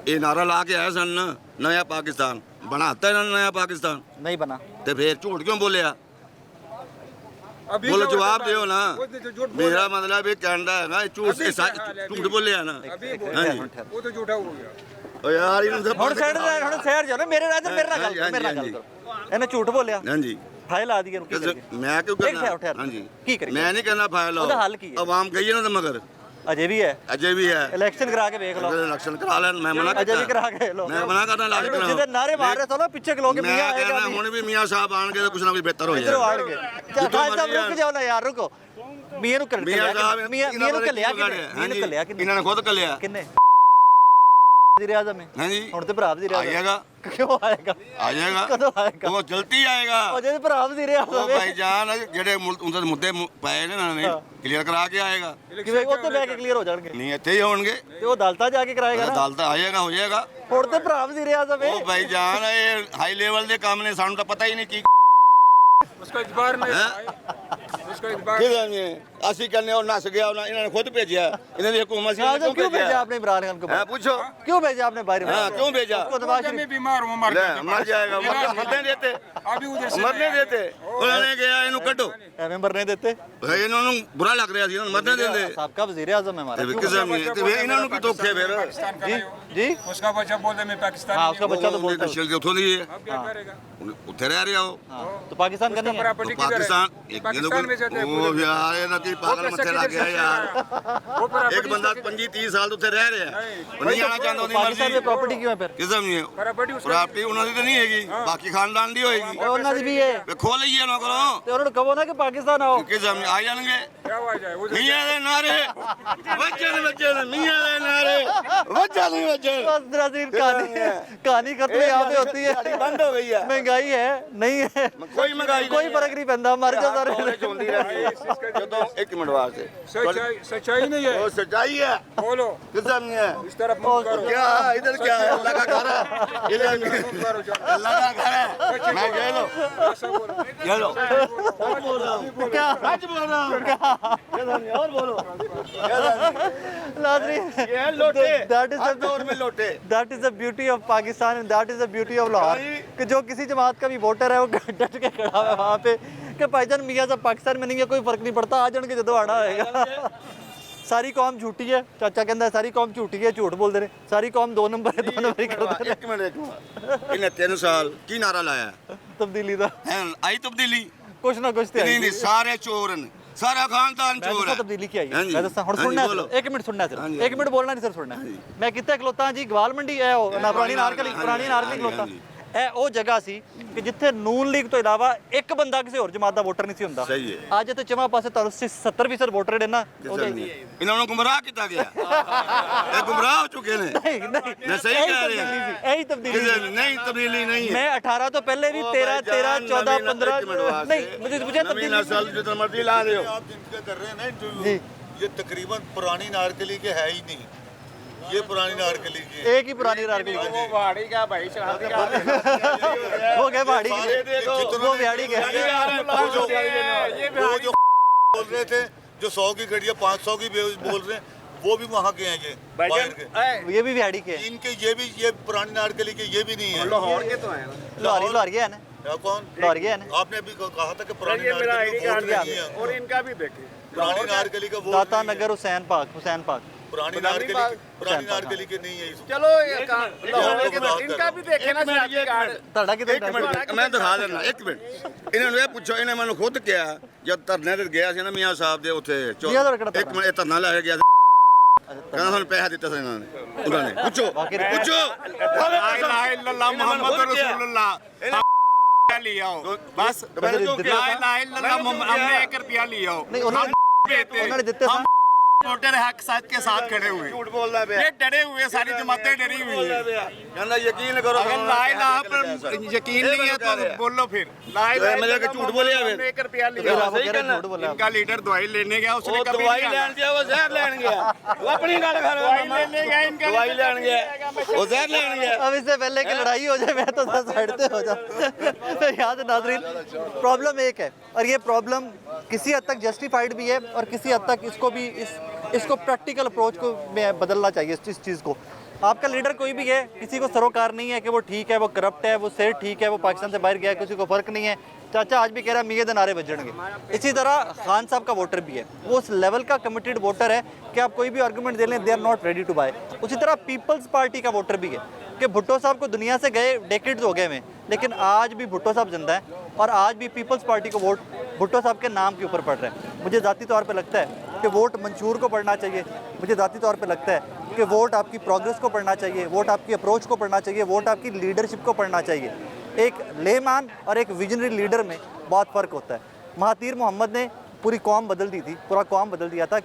ਇਹ ਨਾਰਾ ਲਾ ਕੇ ਆਏ ਸਨ ਨਾ, ਨਵਾਂ ਪਾਕਿਸਤਾਨ ਬਣਾਤਾ ਇਹਨਾਂ ਨੇ, ਨਵਾਂ ਪਾਕਿਸਤਾਨ ਨਹੀਂ ਬਣਾ ਤੇ ਫਿਰ ਝੂਠ ਕਿਉਂ ਬੋਲਿਆ? अभी बोलो जो जवाब दियो ना। जो झूठ बोल मेरा मतलब ये कहना है ना, झूठ बोलिया ना। हाँ जी वो तो झूठा हो गया। ओ यार इन्हों से ਹੁਣ ਸਾਈਡ ਤੇ ਹੁਣ ਸ਼ਹਿਰ ਜਾਓ ਨਾ, ਮੇਰੇ ਨਾਲ ਮੇਰੇ ਨਾਲ ਗੱਲ ਕਰੋ। ਇਹਨੇ ਝੂਠ ਬੋਲਿਆ। हाँ जी ਫਾਈਲ ਲਾ ਦੀ ਇਹਨੂੰ। ਕੀ ਕਰੀਏ? मैं क्यों करना? ठहर। हाँ जी ਕੀ ਕਰੀਏ? मैं नहीं कहना फाइल ਉਹਦਾ ਹੱਲ ਕੀ ਹੈ? आवाम गई है ना मगर ਅਜੇ ਵੀ ਹੈ, अजय भी है। ਇਲੈਕਸ਼ਨ ਕਰਾ ਕੇ ਵੇਖ ਲਓ। इलेक्शन करा लें, मैं मना ਅਜੇ ਵੀ करता। ਕਰਾ ਕੇ ਲਓ। मैं मना करना लाग ਜਿਹਦੇ करा। ਨਾਰੇ ਮਾਰ ਰਹੇ ਸੋ ਨਾ ਪਿੱਛੇ ਖਲੋਗੇ मैं ਮੀਆਂ ਆਏਗਾ कहना ਵੀ। हुन भी मियां साहब आएंगे तो कुछ ना कुछ बेहतर हो ਇੱਧਰੋਂ जाएगा। ਆਣਗੇ। ਚੱਲ ਖਾਨ ਸਾਹਿਬ ਰੁਕ ਜਾਓ ਨਾ ਯਾਰ, ਰੁਕੋ। ਮੀਆਂ ਨੂੰ मियां साहब ਮੀਆਂ ਨੂੰ ਕੱਲਿਆ ਕਿੰਨੇ? ਮੀਆਂ ਨੂੰ ਕੱਲਿਆ ਕਿੰਨੇ? इन्होंने खुद कलिया। ਕਿੰਨੇ? वज़ीर आज़म है। हाँ जी ਹੁਣ ਤੇ ਭਰਾ ਵਜ਼ੀਰ ਆਜ਼ਮ आएगा। ਕਿਉਂ ਆਏਗਾ? आ जाएगा। ਕਦੋਂ ਆਏਗਾ? वो जल्दी आएगा। ਉਹ ਜਿਹਦੇ ਭਰਾ ਵਜ਼ੀਰ ਆਜ਼ਮ ਉਹ ਭਾਈਜਾਨ ਜਿਹੜੇ ਉਹਨਾਂ ਦੇ ਮੁੱਦੇ ਪਏ ਨੇ ਇਹਨਾਂ ਨੇ ਕਲੀਅਰ ਕਰਾ ਕੇ ਆਏਗਾ। ਕਿਵੇਂ ਉੱਥੇ ਬਹਿ ਕੇ ਕਲੀਅਰ ਹੋ ਜਾਣਗੇ? ਨਹੀਂ ਇੱਥੇ ਹੀ ਹੋਣਗੇ ਤੇ ਉਹ ਅਦਾਲਤਾਂ ਜਾ ਕੇ ਕਰਾਏਗਾ ਨਾ। ਅਦਾਲਤ ਆਏਗਾ, ਹੋ ਜਾਏਗਾ। ਹੁਣ ਤੇ ਭਰਾ ਵਜ਼ੀਰ ਆਜ਼ਮ ਹੈ। ਉਹ ਭਾਈਜਾਨ ਇਹ ਹਾਈ ਲੈਵਲ ਦੇ ਕੰਮ ਨੇ, ਸਾਨੂੰ ਤਾਂ ਪਤਾ ਹੀ ਨਹੀਂ ਕੀ उसका इतबार नहीं उसका इतबार ਅਸੀਂ ਕਹਿੰਦੇ ਉਹ ਨਸ ਗਿਆ, ਇਹਨਾਂ ਨੇ ਖੁਦ ਭੇਜਿਆ। ਇਹਨਾਂ ਦੀ हुकूमत से आजम क्यों भेजा आपने इमरान खान को? पूछो क्यों भेजा आपने बाहर? हाँ क्यों भेजा? उसको नवाज मैं शरीफ बीमार हूँ, मर जाएगा। मरने देते, अभी उधर से मरने देते। उन्होंने कहा इन्हों कटो, ਐਵੇਂ ਮਰਨੇ ਦਿੱਤੇ। ਇਹਨਾਂ ਨੂੰ ਬੁਰਾ ਲੱਗ ਰਿਹਾ ਸੀ, ਇਹਨਾਂ ਨੂੰ ਮਰਨੇ ਦਿੰਦੇ। ਸਾਬਕਾ ਵਜ਼ੀਰ ਆਜ਼ਮ ਹੈ ਹਮਾਰਾ। ਕਿਸਮ ਨਹੀਂ ਤੇ ਇਹਨਾਂ ਨੂੰ ਕੀ ਧੋਖੇ ਫਿਰ? जी जी उसका बच्चा बोलते मैं पाकिस्तान हाँ उसका बच्चा तो बोलता है। ਨਸ਼ਲ ਉੱਥੋਂ ਦੀ ਹੈ, अब क्या करेगा? ਉੱਥੇ ਰਹਿ ਰਿਹਾ ਉਹ। हाँ तो पाकिस्तान का नहीं है। प्रॉपर्टी किधर है? पाकिस्तान पाकिस्तान में जाते हैं ਉਹ ਯਾਰ ਇਹਨਾਂ ਦੀ ਪਾਗਲ ਮੱਥੇ ਲੱਗ ਗਿਆ ਯਾਰ। वो ਇੱਕ ਬੰਦਾ 25-30 ਸਾਲ ਉੱਥੇ ਰਹਿ ਰਿਹਾ, ਉਹ ਨਹੀਂ ਆਣਾ ਚਾਹੁੰਦਾ, ਉਹਦੀ पाकिस्तान में ਮਰਜ਼ੀ। प्रॉपर्टी क्यों है फिर? ਕਿਸਮ ਨਹੀਂ ਹੈ प्रॉपर्टी उसका ਪ੍ਰਾਪਰਟੀ ਉਹਨਾਂ ਦੀ ਤਾਂ ਨਹੀਂ ਹੈਗੀ, ਬਾਕੀ ਖਾਨਦਾਨ ਦੀ ਹੋਏਗੀ। ਉਹ ਉਹਨਾਂ ਦੀ ਵੀ ਹੈ ਵੇ ਖੋ ਲਈਏ ਉਹਨਾਂ ਕੋਲੋਂ। ਤੇ ਉਹਨਾਂ ਨੂੰ ਕਹੋ ਨਾ ਕਿ ਪਾਕਿस्तान आओ। ਕਿਸਮ ਨਹੀਂ ਆ ਜਾਣਗੇ। क्या हो जाए वो ਮੀਆਂ ਦੇ ਨਾਰੇ ਵੱਜਣ ਵੱਜਣ, ਮੀਆਂ ਦੇ ਨਾਰੇ ਵੱਜਣ ਨਹੀਂ ਵੱਜਣ। बस नाज़रीन, कहानी खत्म यहाँ पे होती है। ਬੰਦ ਹੋ ਗਈ ਹੈ। महंगाई है नहीं है, ਕੋਈ ਮਹਿੰਗਾਈ कोई फर्क नहीं पैंदा, मर जाओ सारे। ਜਦੋਂ एक मिनट वास्ते सच्चाई नहीं है, वो सच्चाई है। बोलो किधर नहीं है? इस तरफ मुंह करो। क्या है? इधर क्या है? अल्लाह का घर है, इधर नहीं। अल्लाह का घर है। मैं कह लो कह लो सच बोल रहा हूँ, सच बोल रहा हूँ। और बोलो नाज़रीन, ये लोटे, that is हर the दौर में लोटे। that is the beauty of Pakistan and that is the beauty of Lahore कि जो किसी जमात का भी वोटर है वो डट के खड़ा है वहाँ पे कि भाईजान मियाँ साहब पाकिस्तान में नहीं है, कोई फर्क नहीं पड़ता, आ जाने के जदों आना होएगा। सारी कौम झूठी है, चाचा कहता है सारी कौम झूठी है, झूठ बोलते रहे, सारी कौम 2 नंबर है, 2 नंबर ही करते रहे। एक मिनट इन्हें 3 साल की नारा लाया तब्दीली दा आई तब्दीली कुछ ना कुछ ते नहीं सारे चोर हैं, सारा खानदान चोर है। तब्दीली की आई हाँ है जी, मैं दसा हुण हाँ जी, सुनना है बोलो। एक मिनट सुनना है हाँ सिर्फ जी, एक मिनट बोलना नहीं सर सुनना है मैं कितने खलोता जी गवाल मंडी है ਉਹ ਨਾ ਪੁਰਾਣੀ ਨਾਰਕਲੀ ਖਲੋਤਾ ਇਹ ਉਹ ਜਗ੍ਹਾ ਸੀ ਕਿ ਜਿੱਥੇ ਨੂਨ ਲੀਗ ਤੋਂ ਇਲਾਵਾ ਇੱਕ ਬੰਦਾ ਕਿਸੇ ਹੋਰ ਜਮਾਤ ਦਾ ਵੋਟਰ ਨਹੀਂ ਸੀ ਹੁੰਦਾ ਸਹੀ ਹੈ। ਅੱਜ ਤੇ ਚਵਾਂ ਪਾਸੇ ਤੁਹਾਨੂੰ 70% ਵੋਟਰ ਜਿਹੜੇ ਨਾ ਇਹਨਾਂ ਨੂੰ ਗੁੰਮਰਾਹ ਕੀਤਾ ਗਿਆ, ਇਹ ਗੁੰਮਰਾਹ ਹੋ ਚੁੱਕੇ ਨੇ। ਨਹੀਂ ਨਹੀਂ ਮੈਂ ਸਹੀ ਕਹਿ ਰਿਹਾ ਇਹੀ ਤਬਦੀਲੀ नहीं तब्दीली नहीं है। मैं 18 तो पहले भी 13 14 15 नहीं मुझे मुझे नवी नस्ल जितना मर्जी ला दो। आप जिनका कर रहे हैं ना जी ये तकरीबन पुरानी नारकली के है ही नहीं, ये पुरानी नारकली की एक ही पुरानी नारकली वो पहाड़ी का भाई हो गए पहाड़ी के वो बिहाड़ी के वो जो बोल रहे थे जो 100 की घड़ियाँ 500 की बोल रहे हैं वो भी वहाँ के हैं, ये बाहर के, ये भी बिहाड़ी के इनके ये पुरानी नारकली के ये भी नहीं है, लाहौर के तो हैं। लाहौर के है ना कौन लाहौर के है ना आपने अभी कहा था कि पुरानी नारकली का वोट नहीं है, और इनका भी देखिए पुरानी नारकली का वोट दाता नहीं है। नगर हुसैन पाक पुरानी नारकली के नहीं है इस चलो इनका भी देखे ना ਤੁਹਾਡਾ ਕਿਤੇ एक मिनट मैं दिखा देना एक मिनट ਇਹਨਾਂ ਨੂੰ ਇਹ ਪੁੱਛੋ ਇਹਨੇ ਮੈਨੂੰ ਖੁਦ ਕਿਹਾ ਜਦ ਧਰਨੇ ਤੇ ਗਿਆ ਸੀ ਨਾ ਮੀਆਂ ਸਾਹਿਬ ਦੇ ਉੱਥੇ ਇੱਕ ਮਿੰਟ ਇਹ ਧਰਨਾ ਲੈ ਕੇ ਗਿਆ ਸੀ ਕਹਿੰਦਾ ਸਾਨੂੰ ਪੈਸਾ ਦਿੱਤਾ ਸੀ ਇਹਨਾਂ ਨੇ ਪੁੱਛੋ ला इलाहा इल्लल्लाह मुहम्मद रसूलुल्लाह लिया हो बस ला इलाहा इल्लल्लाह हमने 1 रुपया लिया हो नहीं उन्होंने ਦਿੱਤੇ हम वोटर हक साथ के साथ खड़े हुए, झूठ बोलदा पिया ये डरे हुए, सारी जमातें डरी हुई है। ਕਹਿੰਦਾ ਯਕੀਨ ਕਰੋ अगर ला इलाहा पर यकीन नहीं है तो बोलो फिर ला इलाहा मेरे को झूठ बोलिया फिर 1 रुपया लिया। इनका लीडर दवाई लेने गया, उसने ਉਹ कभी ਦਵਾਈ ਲੈਣ ਗਿਆ ਉਹ ਜ਼ਹਿਰ ਲੈਣ ਗਿਆ ਉਹ ਆਪਣੀ ਗੱਲ ਕਰ दवाई लेने गया, इनका दवाई लेने गया वो जहर लेने गया। अब इससे पहले कि लड़ाई हो जाए मैं तो साइड पे हो जाऊं तो याद नाज़रीन प्रॉब्लम एक है और ये प्रॉब्लम किसी हद तक जस्टिफाइड भी है और किसी हद तक इसको भी इसको प्रैक्टिकल अप्रोच को में बदलना चाहिए इस चीज़ को। आपका लीडर कोई भी है, किसी को सरोकार नहीं है कि वो ठीक है, वो करप्ट है, वो सेठ ठीक है, वो पाकिस्तान से बाहर गया है, किसी को फ़र्क नहीं है। चाचा आज भी कह रहा है मियाँ दे नारे बजणगे। इसी तरह खान साहब का वोटर भी है, वो उस लेवल का कमिटेड वोटर है कि आप कोई भी आर्गूमेंट दे लें they are not ready to buy. उसी तरह पीपल्स पार्टी का वोटर भी है कि भुट्टो साहब को दुनिया से गए डेकेड्स हो गए में, लेकिन आज भी भुट्टो साहब जिंदा है और आज भी पीपल्स पार्टी को वोट भुट्टो साहब के नाम के ऊपर पड़ रहा है। मुझे ज़ाती तौर पे लगता है कि वोट मंशूर को पढ़ना चाहिए, मुझे ज़ाती तौर पे लगता है कि वोट आपकी प्रोग्रेस को पढ़ना चाहिए, वोट आपकी अप्रोच को पढ़ना चाहिए, वोट आपकी लीडरशिप को पढ़ना चाहिए। एक लेमैन और एक विजनरी लीडर में बहुत फ़र्क होता है। महातीर मोहम्मद ने पूरी कौम बदल दी थी, पूरा कौम बदल दिया था,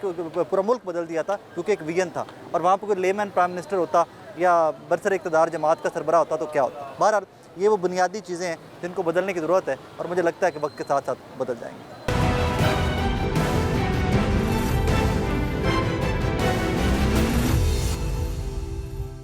पूरा मुल्क बदल दिया था क्योंकि एक विजन था और वहाँ पर कोई लेमैन प्राइम मिनिस्टर होता या बरसर इक़्तिदार जमात का सरबराह होता तो क्या होता। बहरहाल ये वो बुनियादी चीज़ें हैं जिनको बदलने की ज़रूरत है और मुझे लगता है कि वक्त के साथ साथ बदल जाएंगी।